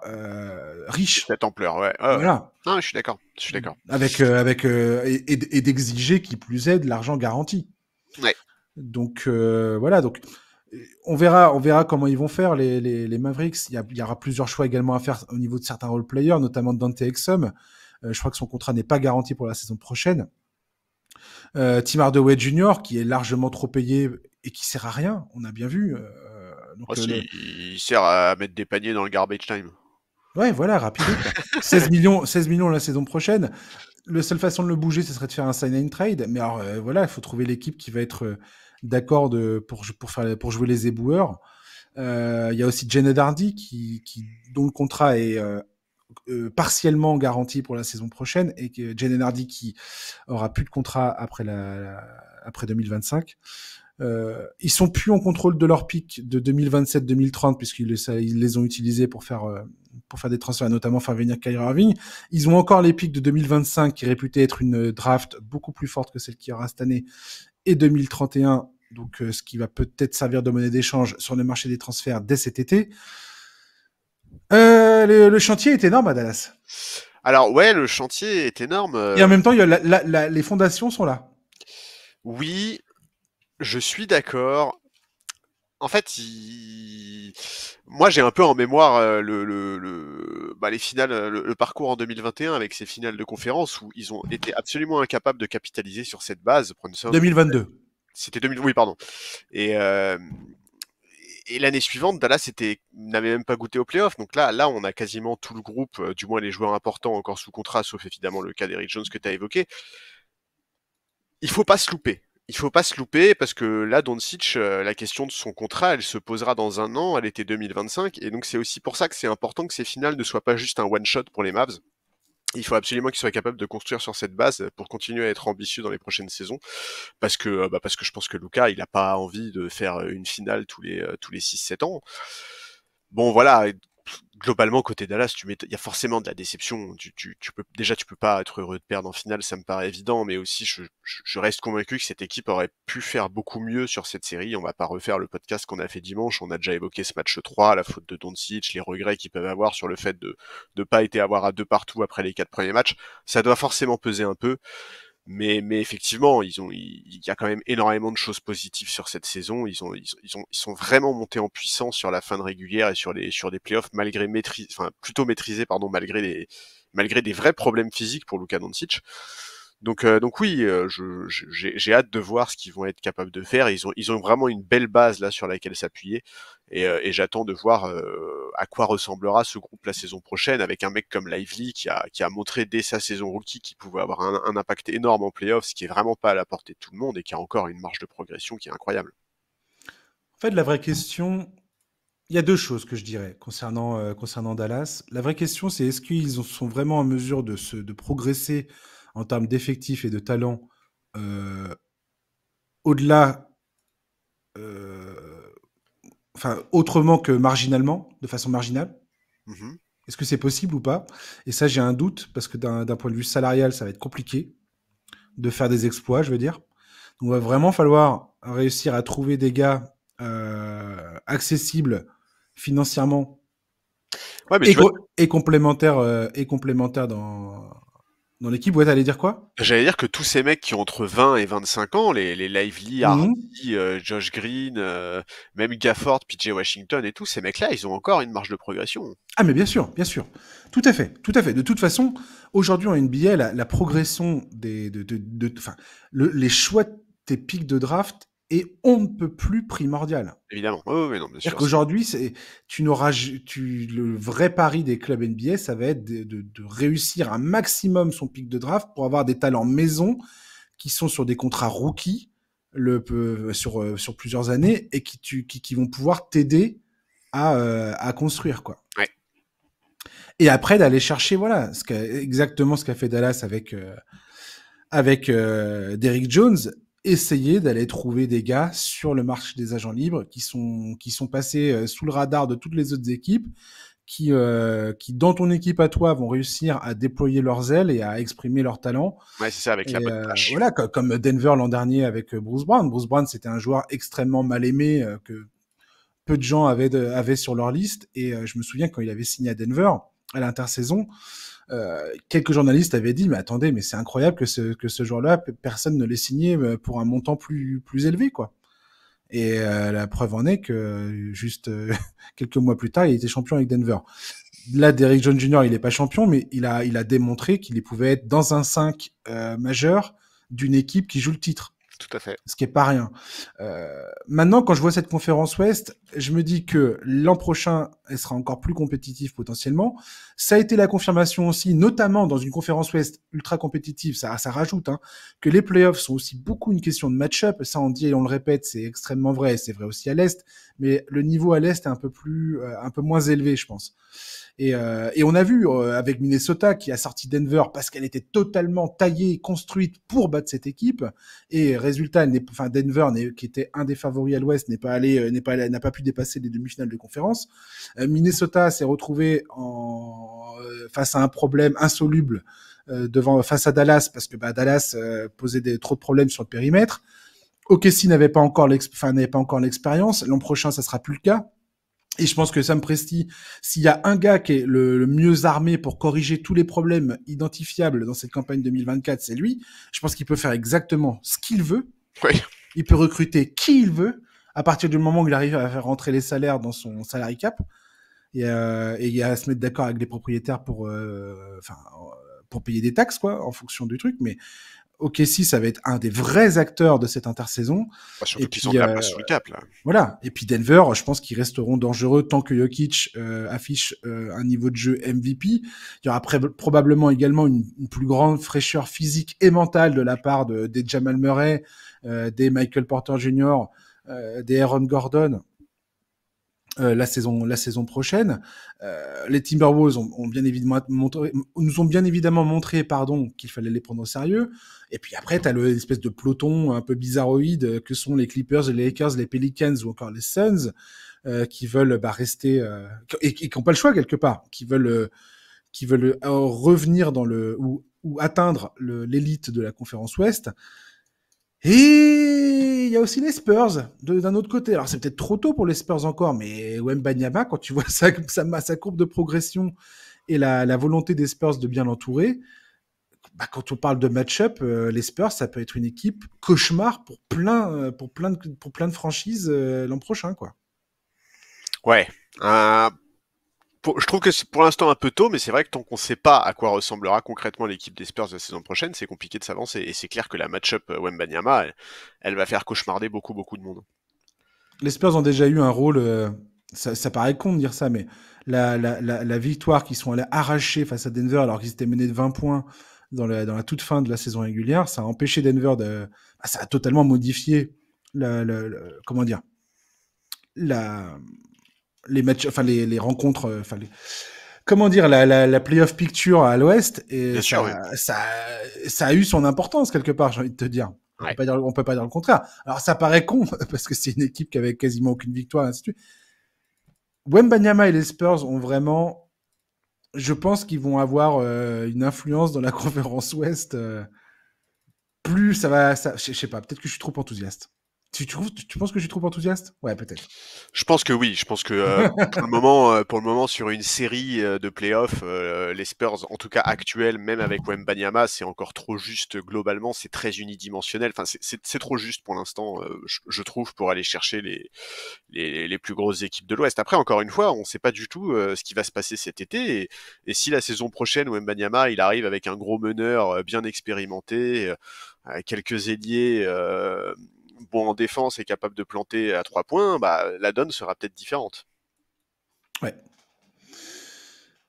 Speaker 1: riche.
Speaker 2: Cette ampleur, ouais. Ouais.
Speaker 1: Voilà.
Speaker 2: Non, je suis d'accord. Je suis d'accord.
Speaker 1: Et d'exiger qui plus est de l'argent garanti.
Speaker 2: Ouais.
Speaker 1: Donc voilà. Donc on verra comment ils vont faire les Mavericks. Il y aura plusieurs choix également à faire au niveau de certains role players, notamment Dante Exum. Je crois que son contrat n'est pas garanti pour la saison prochaine. Tim Hardaway Jr., qui est largement trop payé et qui sert à rien, on a bien vu. Donc,
Speaker 2: il sert à mettre des paniers dans le garbage time.
Speaker 1: Ouais, voilà, rapido. 16 millions la saison prochaine. La seule façon de le bouger, ce serait de faire un sign and trade. Mais alors, voilà, il faut trouver l'équipe qui va être d'accord pour jouer les éboueurs. Il y a aussi Janet Hardy, dont le contrat est partiellement garanti pour la saison prochaine, et que Janet Hardy qui aura plus de contrat après 2025. Ils sont plus en contrôle de leur pic de 2027-2030 puisqu'ils les ont utilisés pour faire des transferts, notamment faire venir Kyrie Irving. Ils ont encore les pics de 2025 qui est réputée être une draft beaucoup plus forte que celle qu'il y aura cette année, et 2031, donc ce qui va peut-être servir de monnaie d'échange sur le marché des transferts dès cet été. Le chantier est énorme à Dallas.
Speaker 2: Alors ouais, le chantier est énorme.
Speaker 1: Et en même temps, les fondations sont là.
Speaker 2: Oui, je suis d'accord. En fait, moi j'ai un peu en mémoire les finales, le parcours en 2021 avec ces finales de conférence où ils ont été absolument incapables de capitaliser sur cette base. Brunson,
Speaker 1: 2022.
Speaker 2: C'était 2000, oui pardon. Et l'année suivante, Dallas n'avait même pas goûté aux playoffs. Donc là, on a quasiment tout le groupe, du moins les joueurs importants encore sous contrat, sauf évidemment le cas d'Eric Jones que tu as évoqué. Il faut pas se louper. Il faut pas se louper parce que là, Doncic, la question de son contrat, elle se posera dans un an, à l'été 2025. Et donc c'est aussi pour ça que c'est important que ces finales ne soient pas juste un one-shot pour les Mavs. Il faut absolument qu'ils soient capables de construire sur cette base pour continuer à être ambitieux dans les prochaines saisons. Parce que je pense que Luka, il a pas envie de faire une finale tous les 6-7 ans. Bon, voilà. Globalement, côté Dallas, il y a forcément de la déception. Tu peux pas être heureux de perdre en finale, ça me paraît évident, mais aussi, je reste convaincu que cette équipe aurait pu faire beaucoup mieux sur cette série. On va pas refaire le podcast qu'on a fait dimanche. On a déjà évoqué ce match 3, la faute de Doncic, les regrets qu'ils peuvent avoir sur le fait de pas avoir à 2 partout après les 4 premiers matchs. Ça doit forcément peser un peu. Mais effectivement, il y a quand même énormément de choses positives sur cette saison. Ils sont vraiment montés en puissance sur la fin de régulière et sur des playoffs plutôt maîtrisés, pardon, malgré des vrais problèmes physiques pour Luka Doncic. Donc oui, j'ai hâte de voir ce qu'ils vont être capables de faire. Ils ont vraiment une belle base là sur laquelle s'appuyer, et j'attends de voir à quoi ressemblera ce groupe la saison prochaine avec un mec comme Lively qui a montré dès sa saison rookie qu'il pouvait avoir un impact énorme en playoffs, ce qui est vraiment pas à la portée de tout le monde et qui a encore une marge de progression qui est incroyable.
Speaker 1: En fait, la vraie question, il y a deux choses que je dirais concernant Dallas. La vraie question, c'est est-ce qu'ils sont vraiment en mesure de progresser en termes d'effectifs et de talent au-delà, autrement que marginalement, de façon marginale.
Speaker 2: Mm-hmm.
Speaker 1: Est-ce que c'est possible ou pas? Et ça, j'ai un doute, parce que d'un point de vue salarial, ça va être compliqué de faire des exploits, je veux dire. Donc, il va vraiment falloir réussir à trouver des gars accessibles financièrement,
Speaker 2: Ouais, mais
Speaker 1: et complémentaires dans l'équipe. Ouais, t'allais dire quoi?
Speaker 2: J'allais dire que tous ces mecs qui ont entre 20 et 25 ans, les Lively, Hardy, Josh Green, même Gafford, PJ Washington et tous ces mecs-là, ils ont encore une marge de progression.
Speaker 1: Ah, mais bien sûr. Tout à fait. De toute façon, aujourd'hui en NBA, la progression les choix de tes pics de draft est on ne peut plus primordial.
Speaker 2: Évidemment. Oui, non, bien
Speaker 1: C'est-à-dire
Speaker 2: sûr.
Speaker 1: qu'aujourd'hui, le vrai pari des clubs NBA, ça va être de réussir un maximum son pic de draft pour avoir des talents maison qui sont sur des contrats rookies sur plusieurs années et qui vont pouvoir t'aider à construire, quoi.
Speaker 2: Ouais.
Speaker 1: Et après, d'aller chercher, voilà, exactement ce qu'a fait Dallas avec Derrick Jones, essayer d'aller trouver des gars sur le marché des agents libres qui sont passés sous le radar de toutes les autres équipes, qui dans ton équipe à toi vont réussir à déployer leurs ailes et à exprimer leurs talents.
Speaker 2: Ouais, c'est ça, avec la bonne tâche.
Speaker 1: Voilà, comme Denver l'an dernier avec Bruce Brown. Bruce Brown, c'était un joueur extrêmement mal aimé que peu de gens avaient sur leur liste. Et je me souviens quand il avait signé à Denver à l'intersaison, quelques journalistes avaient dit mais attendez, mais c'est incroyable que ce joueur-là, personne ne l'ait signé pour un montant plus élevé, quoi. Et la preuve en est que juste quelques mois plus tard, il était champion avec Denver. Là, Derrick Jones Jr., il n'est pas champion, mais il a démontré qu'il pouvait être dans un 5 majeur d'une équipe qui joue le titre.
Speaker 2: Tout à fait.
Speaker 1: Ce qui est pas rien. Maintenant, quand je vois cette conférence Ouest, je me dis que l'an prochain, elle sera encore plus compétitive potentiellement. Ça a été la confirmation aussi, notamment dans une conférence Ouest ultra compétitive, ça rajoute, hein, que les playoffs sont aussi beaucoup une question de match-up. Ça, on dit et on le répète, c'est extrêmement vrai. C'est vrai aussi à l'Est, mais le niveau à l'Est est un peu moins élevé, je pense. Et on a vu avec Minnesota qui a sorti Denver parce qu'elle était totalement taillée, construite pour battre cette équipe. Et résultat, Denver, qui était un des favoris à l'Ouest, n'a pas pu dépasser les demi-finales de conférence. Minnesota s'est retrouvé face à un problème insoluble face à Dallas parce que Dallas posait trop de problèmes sur le périmètre. OKC n'avait pas encore l'expérience. L'an prochain, ça sera plus le cas. Et je pense que Sam Presti, s'il y a un gars qui est le mieux armé pour corriger tous les problèmes identifiables dans cette campagne 2024, c'est lui. Je pense qu'il peut faire exactement ce qu'il veut.
Speaker 2: Oui.
Speaker 1: Il peut recruter qui il veut à partir du moment où il arrive à faire rentrer les salaires dans son salary cap et à se mettre d'accord avec les propriétaires pour payer des taxes, quoi, en fonction du truc. Mais OKC, ça va être un des vrais acteurs de cette intersaison.
Speaker 2: Surtout qu'ils ont de la place sur le cap, là.
Speaker 1: Voilà. Et puis Denver, je pense qu'ils resteront dangereux tant que Jokic affiche un niveau de jeu MVP. Il y aura probablement également une plus grande fraîcheur physique et mentale de la part des Jamal Murray, des Michael Porter Jr., des Aaron Gordon. La saison prochaine. Les Timberwolves nous ont bien évidemment montré qu'il fallait les prendre au sérieux. Et puis après, t'as l'espèce de peloton un peu bizarroïde que sont les Clippers, les Lakers, les Pelicans ou encore les Suns, qui veulent rester et qui n'ont pas le choix quelque part, qui veulent revenir ou atteindre l'élite de la conférence Ouest. Et il y a aussi les Spurs d'un autre côté. Alors c'est peut-être trop tôt pour les Spurs encore, mais Wembanyama, quand tu vois sa courbe de progression et la volonté des Spurs de bien l'entourer, quand on parle de match-up, les Spurs, ça peut être une équipe cauchemar pour plein de franchises l'an prochain, quoi.
Speaker 2: Ouais. Je trouve que c'est pour l'instant un peu tôt, mais c'est vrai que tant qu'on ne sait pas à quoi ressemblera concrètement l'équipe des Spurs de la saison prochaine, c'est compliqué de s'avancer. Et c'est clair que la match-up Wembanyama, elle va faire cauchemarder beaucoup de monde.
Speaker 1: Les Spurs ont déjà eu un rôle, ça paraît con de dire ça, mais la victoire qu'ils sont allés arracher face à Denver alors qu'ils étaient menés de 20 points dans la toute fin de la saison régulière, ça a empêché Denver ça a totalement modifié comment dire, les matchs, enfin les rencontres, comment dire, la playoff picture à l'Ouest, et
Speaker 2: Bien sûr, oui.
Speaker 1: ça a eu son importance quelque part, j'ai envie de te dire.
Speaker 2: Ouais.
Speaker 1: On peut pas dire le contraire. Alors ça paraît con parce que c'est une équipe qui avait quasiment aucune victoire, et ainsi de suite. Wembanyama et les Spurs ont vraiment, je pense qu'ils vont avoir une influence dans la conférence Ouest. Plus ça va, je sais pas. Peut-être que je suis trop enthousiaste. Tu penses que je suis trop enthousiaste? Ouais, peut-être.
Speaker 2: Je pense que oui. Je pense que pour le moment, sur une série de playoffs, les Spurs, en tout cas actuels, même avec Wembanyama, c'est encore trop juste globalement. C'est très unidimensionnel. Enfin, c'est trop juste pour l'instant, je trouve, pour aller chercher les plus grosses équipes de l'Ouest. Après, encore une fois, on ne sait pas du tout ce qui va se passer cet été. Et si la saison prochaine, Wembanyama, il arrive avec un gros meneur bien expérimenté, quelques ailiers bon en défense et capable de planter à 3 points, bah, la donne sera peut-être différente.
Speaker 1: Ouais.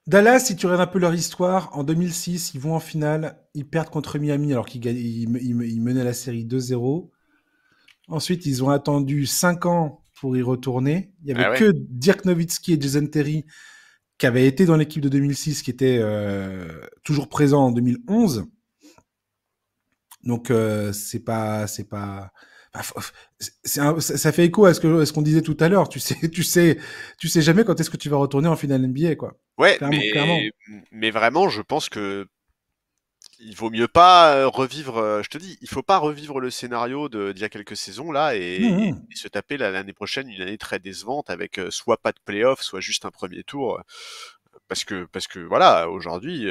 Speaker 1: Dallas, si tu regardes un peu leur histoire, en 2006, ils vont en finale, ils perdent contre Miami alors ils menaient la série 2-0. Ensuite, ils ont attendu 5 ans pour y retourner. Il y avait
Speaker 2: Ah ouais.
Speaker 1: que Dirk Nowitzki et Jason Terry qui avaient été dans l'équipe de 2006, qui étaient toujours présents en 2011. Donc ça fait écho à ce qu'on disait tout à l'heure. Tu sais jamais quand est-ce que tu vas retourner en finale NBA, quoi.
Speaker 2: Ouais,
Speaker 1: Clairement.
Speaker 2: mais vraiment, je pense que il vaut mieux pas revivre. Je te dis, il faut pas revivre le scénario d'il y a quelques saisons là et
Speaker 1: Mmh.
Speaker 2: se taper l'année prochaine une année très décevante avec soit pas de playoff, soit juste un premier tour. Parce que voilà, aujourd'hui,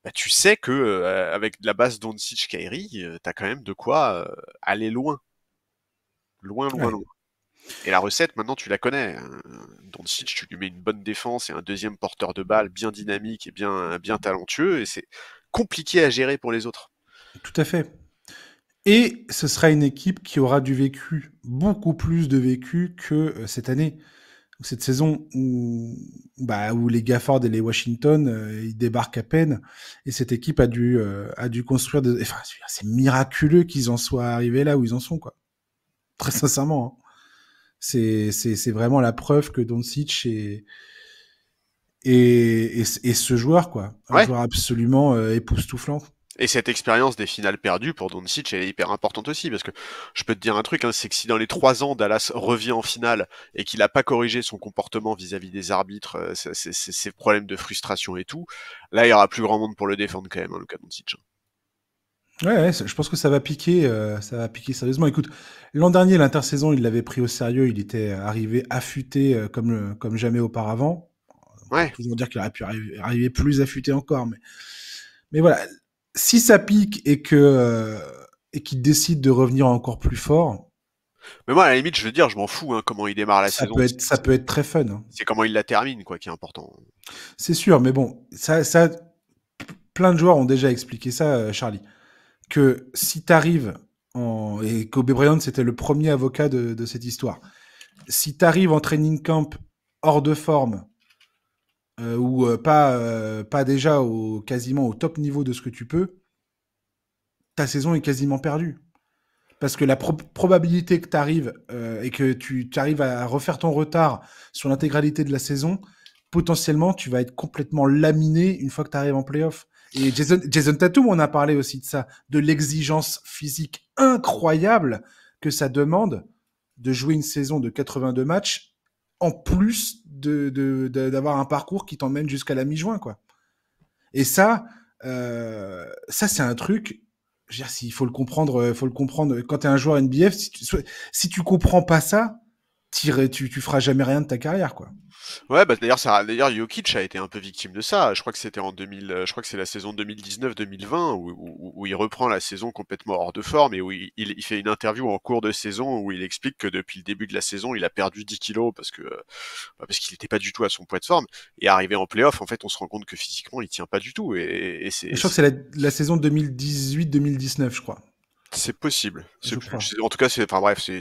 Speaker 2: bah, tu sais que avec la base Doncic Kyrie, t'as quand même de quoi aller loin, loin, loin,
Speaker 1: Ouais.
Speaker 2: loin. Et la recette, maintenant, tu la connais. Doncic, tu lui mets une bonne défense et un deuxième porteur de balle bien dynamique et bien talentueux, et c'est compliqué à gérer pour les autres.
Speaker 1: Tout à fait. Et ce sera une équipe qui aura du vécu, beaucoup plus de vécu que cette année, cette saison où les Gafford et les Washington ils débarquent à peine, et cette équipe a dû construire enfin, c'est miraculeux qu'ils en soient arrivés là où ils en sont, quoi. Très sincèrement, hein. C'est vraiment la preuve que Doncic est ce joueur, quoi, un
Speaker 2: Ouais.
Speaker 1: joueur absolument époustouflant.
Speaker 2: Et cette expérience des finales perdues pour Doncic, elle est hyper importante aussi, parce que je peux te dire un truc, hein, c'est que si dans les 3 ans Dallas revient en finale et qu'il n'a pas corrigé son comportement vis-à-vis des arbitres, ses problèmes de frustration et tout, là il y aura plus grand monde pour le défendre quand même, hein, Luka Doncic.
Speaker 1: Ouais, je pense que ça va piquer sérieusement. Écoute, l'an dernier, l'intersaison, il l'avait pris au sérieux, il était arrivé affûté comme jamais auparavant. On pourra
Speaker 2: Ouais.
Speaker 1: toujours dire qu'il aurait pu arriver plus affûté encore, mais voilà, si ça pique et qu'il décide de revenir encore plus fort,
Speaker 2: Mais moi, à la limite, je veux dire, je m'en fous, hein, comment il démarre la saison.
Speaker 1: ça peut être très fun, hein.
Speaker 2: C'est comment il la termine, quoi, qui est important.
Speaker 1: C'est sûr, mais bon, plein de joueurs ont déjà expliqué ça, Charlie, que si t'arrives et Kobe Bryant, c'était le premier avocat de cette histoire. Si tu arrives en training camp hors de forme ou pas déjà quasiment au top niveau de ce que tu peux, ta saison est quasiment perdue. Parce que la probabilité que tu arrives et que tu arrives à refaire ton retard sur l'intégralité de la saison, potentiellement, tu vas être complètement laminé une fois que tu arrives en playoff. Et Jason Tatum, on a parlé aussi de ça, de l'exigence physique incroyable que ça demande de jouer une saison de 82 matchs en plus d'avoir un parcours qui t'emmène jusqu'à la mi-juin, quoi. Et ça c'est un truc. Je veux dire, il faut le comprendre. Quand tu es un joueur NBA, si tu comprends pas ça, tu feras jamais rien de ta carrière, quoi.
Speaker 2: Ouais, bah d'ailleurs Jokic a été un peu victime de ça. Je crois que c'était en 2000, je crois que c'est la saison 2019-2020 où il reprend la saison complètement hors de forme et où il fait une interview en cours de saison où il explique que depuis le début de la saison, il a perdu 10 kilos parce qu'il n'était pas du tout à son poids de forme. Et arrivé en playoff, en fait, on se rend compte que physiquement, il tient pas du tout. Et
Speaker 1: Je crois que c'est la saison 2018-2019, je crois.
Speaker 2: c'est possible.
Speaker 1: Je crois.
Speaker 2: En tout cas, enfin bref, c'est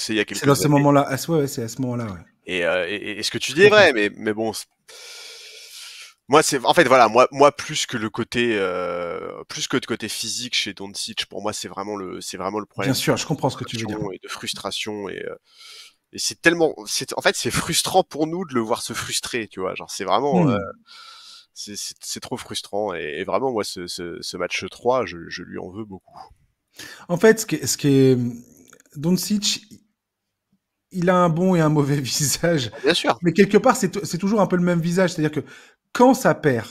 Speaker 2: il y a
Speaker 1: C'est dans
Speaker 2: quelques
Speaker 1: ce
Speaker 2: années.
Speaker 1: moment-là. Ouais, c'est à ce moment-là, ouais.
Speaker 2: Et ce que tu
Speaker 1: Je
Speaker 2: dis est
Speaker 1: confirme.
Speaker 2: vrai, mais bon, moi c'est en fait voilà, moi plus que le côté physique chez Doncic, pour moi c'est vraiment le
Speaker 1: Bien
Speaker 2: problème
Speaker 1: sûr, je
Speaker 2: de
Speaker 1: comprends ce que tu veux dire.
Speaker 2: frustration et de frustration et c'est tellement en fait c'est frustrant pour nous de le voir se frustrer, tu vois, genre c'est vraiment
Speaker 1: Hmm.
Speaker 2: c'est trop frustrant et vraiment moi ce match 3 je lui en veux beaucoup.
Speaker 1: En fait, Doncic, il a un bon et un mauvais visage.
Speaker 2: Bien sûr.
Speaker 1: Mais quelque part, c'est toujours un peu le même visage. C'est-à-dire que quand ça perd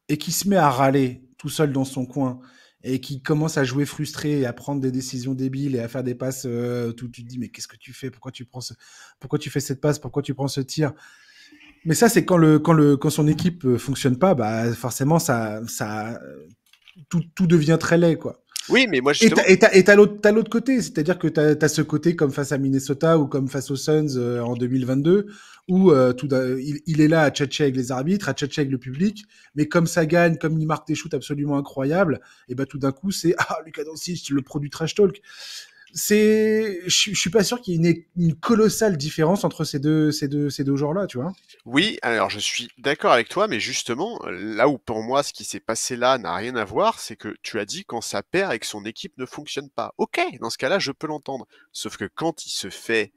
Speaker 1: et qu'il se met à râler tout seul dans son coin et qu'il commence à jouer frustré et à prendre des décisions débiles et à faire des passes où tu te dis mais qu'est-ce que tu fais? Pourquoi tu fais cette passe? Pourquoi tu prends ce tir? Mais ça, c'est quand son équipe fonctionne pas, bah forcément tout devient très laid, quoi.
Speaker 2: Oui, mais moi
Speaker 1: Et
Speaker 2: justement.
Speaker 1: t'as l'autre côté, c'est-à-dire que t'as ce côté comme face à Minnesota ou comme face aux Suns en 2022, où il est là à tchatcher avec les arbitres, à tchatcher avec le public, mais comme ça gagne, comme il marque des shoots absolument incroyables, et ben tout d'un coup c'est Luka Doncic, le pro du trash talk. Je suis pas sûr qu'il y ait une colossale différence entre ces deux genres-là, tu vois.
Speaker 2: Oui, alors je suis d'accord avec toi, mais justement, là où pour moi ce qui s'est passé là n'a rien à voir, c'est que tu as dit quand ça perd et que son équipe ne fonctionne pas. Ok, dans ce cas-là, je peux l'entendre. Sauf que quand il se fait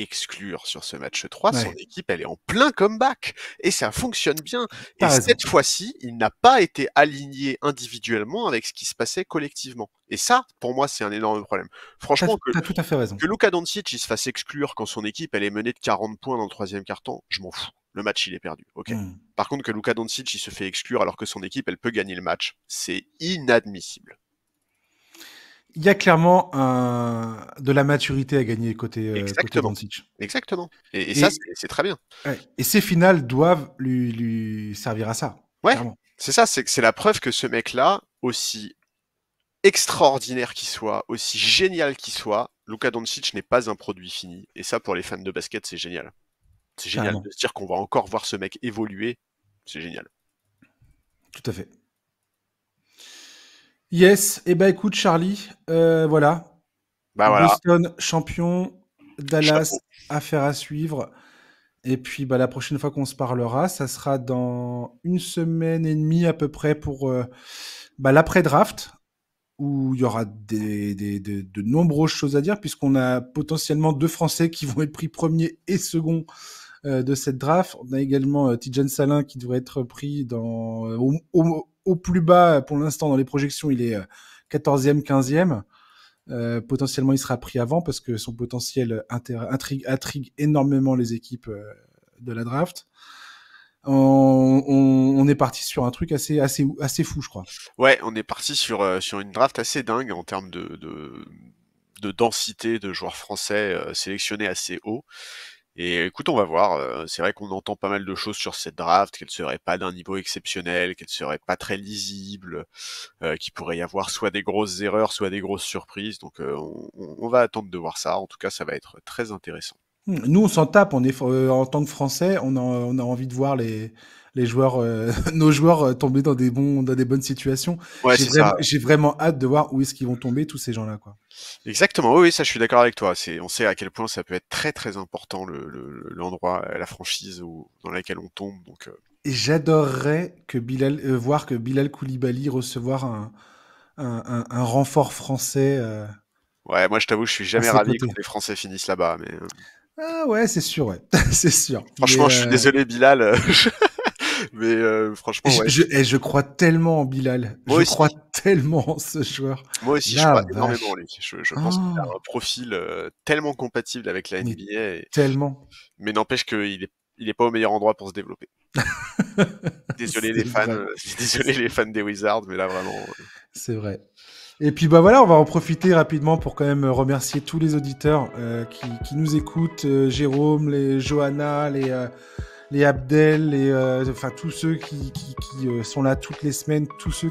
Speaker 2: exclure sur ce match 3, son
Speaker 1: Ouais,
Speaker 2: équipe, elle est en plein comeback et ça fonctionne bien. Et
Speaker 1: t'as raison.
Speaker 2: cette fois-ci, il n'a pas été aligné individuellement avec ce qui se passait collectivement. Et ça, pour moi, c'est un énorme problème. Franchement,
Speaker 1: T'as tout à fait raison.
Speaker 2: que Luka Doncic il se fasse exclure quand son équipe elle est menée de 40 points dans le troisième quart-temps, je m'en fous. Le match il est perdu, ok.
Speaker 1: Hmm.
Speaker 2: Par contre que Luka Doncic il se fait exclure alors que son équipe elle peut gagner le match, c'est inadmissible.
Speaker 1: Il y a clairement de la maturité à gagner côté
Speaker 2: Exactement,
Speaker 1: Doncic.
Speaker 2: exactement. Et ça
Speaker 1: Et,
Speaker 2: c'est très bien.
Speaker 1: ouais, et ces finales doivent lui servir à ça,
Speaker 2: Ouais,
Speaker 1: clairement.
Speaker 2: c'est ça, c'est la preuve que ce mec-là, aussi extraordinaire qu'il soit, aussi génial qu'il soit, Luka Doncic n'est pas un produit fini. Et ça pour les fans de basket c'est génial. C'est génial
Speaker 1: Carrément,
Speaker 2: de se dire qu'on va encore voir ce mec évoluer, c'est génial.
Speaker 1: tout à fait. Yes, et ben écoute Charlie, voilà,
Speaker 2: Bah voilà,
Speaker 1: Boston champion, Dallas
Speaker 2: chapeau.
Speaker 1: affaire à suivre. Et puis bah, la prochaine fois qu'on se parlera, ça sera dans une semaine et demie à peu près pour l'après-draft, où il y aura de nombreuses choses à dire, puisqu'on a potentiellement 2 Français qui vont être pris premier et second de cette draft. On a également Tidjane Salin qui devrait être pris au plus bas pour l'instant dans les projections, il est 14e, 15e. Potentiellement, il sera pris avant parce que son potentiel intrigue énormément les équipes de la draft. On est parti sur un truc assez fou, je crois.
Speaker 2: Ouais, on est parti sur une draft assez dingue en termes de densité de joueurs français sélectionnés assez haut. Et écoute, on va voir. C'est vrai qu'on entend pas mal de choses sur cette draft, qu'elle serait pas d'un niveau exceptionnel, qu'elle serait pas très lisible, qu'il pourrait y avoir soit des grosses erreurs, soit des grosses surprises. Donc on va attendre de voir ça. En tout cas, ça va être très intéressant.
Speaker 1: Nous, on s'en tape. On est en tant que Français, on a envie de voir les joueurs, nos joueurs tomber dans des bonnes situations.
Speaker 2: Ouais, c'est ça.
Speaker 1: J'ai vraiment hâte de voir où est-ce qu'ils vont tomber tous ces gens-là, quoi.
Speaker 2: Exactement, oui, oui, ça je suis d'accord avec toi. On sait à quel point ça peut être très très important l'endroit, la franchise dans laquelle on tombe. Donc
Speaker 1: Et j'adorerais voir que Bilal Koulibaly recevoir un renfort français
Speaker 2: ouais, moi je t'avoue, je suis
Speaker 1: à
Speaker 2: jamais
Speaker 1: ses
Speaker 2: ravi
Speaker 1: côtés.
Speaker 2: quand les Français finissent là-bas. Mais
Speaker 1: Ah ouais, c'est sûr, ouais. C'est sûr. Mais
Speaker 2: franchement, je suis désolé, Bilal, mais franchement, ouais.
Speaker 1: je crois tellement en Bilal.
Speaker 2: Moi
Speaker 1: Je crois
Speaker 2: aussi,
Speaker 1: tellement en ce joueur.
Speaker 2: moi aussi, je
Speaker 1: La
Speaker 2: crois énormément en
Speaker 1: vache.
Speaker 2: lui. Je pense qu'il a
Speaker 1: Oh,
Speaker 2: un profil tellement compatible avec la
Speaker 1: mais
Speaker 2: NBA,
Speaker 1: tellement.
Speaker 2: mais n'empêche qu'il est pas au meilleur endroit pour se développer. Désolé les
Speaker 1: C'est
Speaker 2: fans,
Speaker 1: vrai.
Speaker 2: désolé les fans des Wizards, mais là vraiment.
Speaker 1: C'est vrai. Et puis bah voilà, on va en profiter rapidement pour quand même remercier tous les auditeurs qui nous écoutent, Jérôme, les Johanna, les Abdel, enfin tous ceux qui sont là toutes les semaines, tous ceux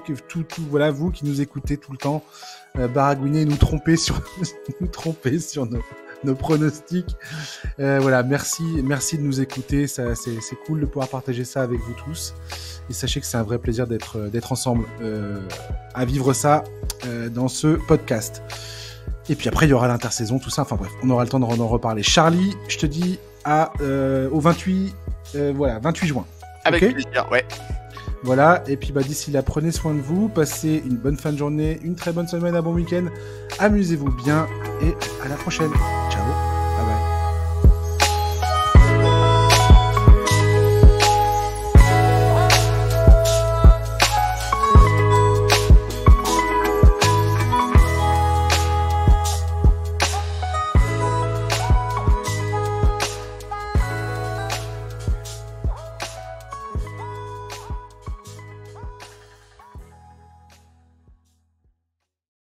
Speaker 1: voilà vous qui nous écoutez tout le temps, baragouiner, nous tromper sur nous tromper sur nos pronostics. Voilà, merci de nous écouter, c'est cool de pouvoir partager ça avec vous tous. Et sachez que c'est un vrai plaisir d'être ensemble à vivre ça dans ce podcast. Et puis après, il y aura l'intersaison, tout ça. Enfin bref, on aura le temps d'en reparler. Charlie, je te dis au 28 juin.
Speaker 2: Avec
Speaker 1: Ok.
Speaker 2: plaisir, ouais.
Speaker 1: Voilà, et puis d'ici là, prenez soin de vous, passez une bonne fin de journée, une très bonne semaine, un bon week-end, amusez-vous bien, et à la prochaine.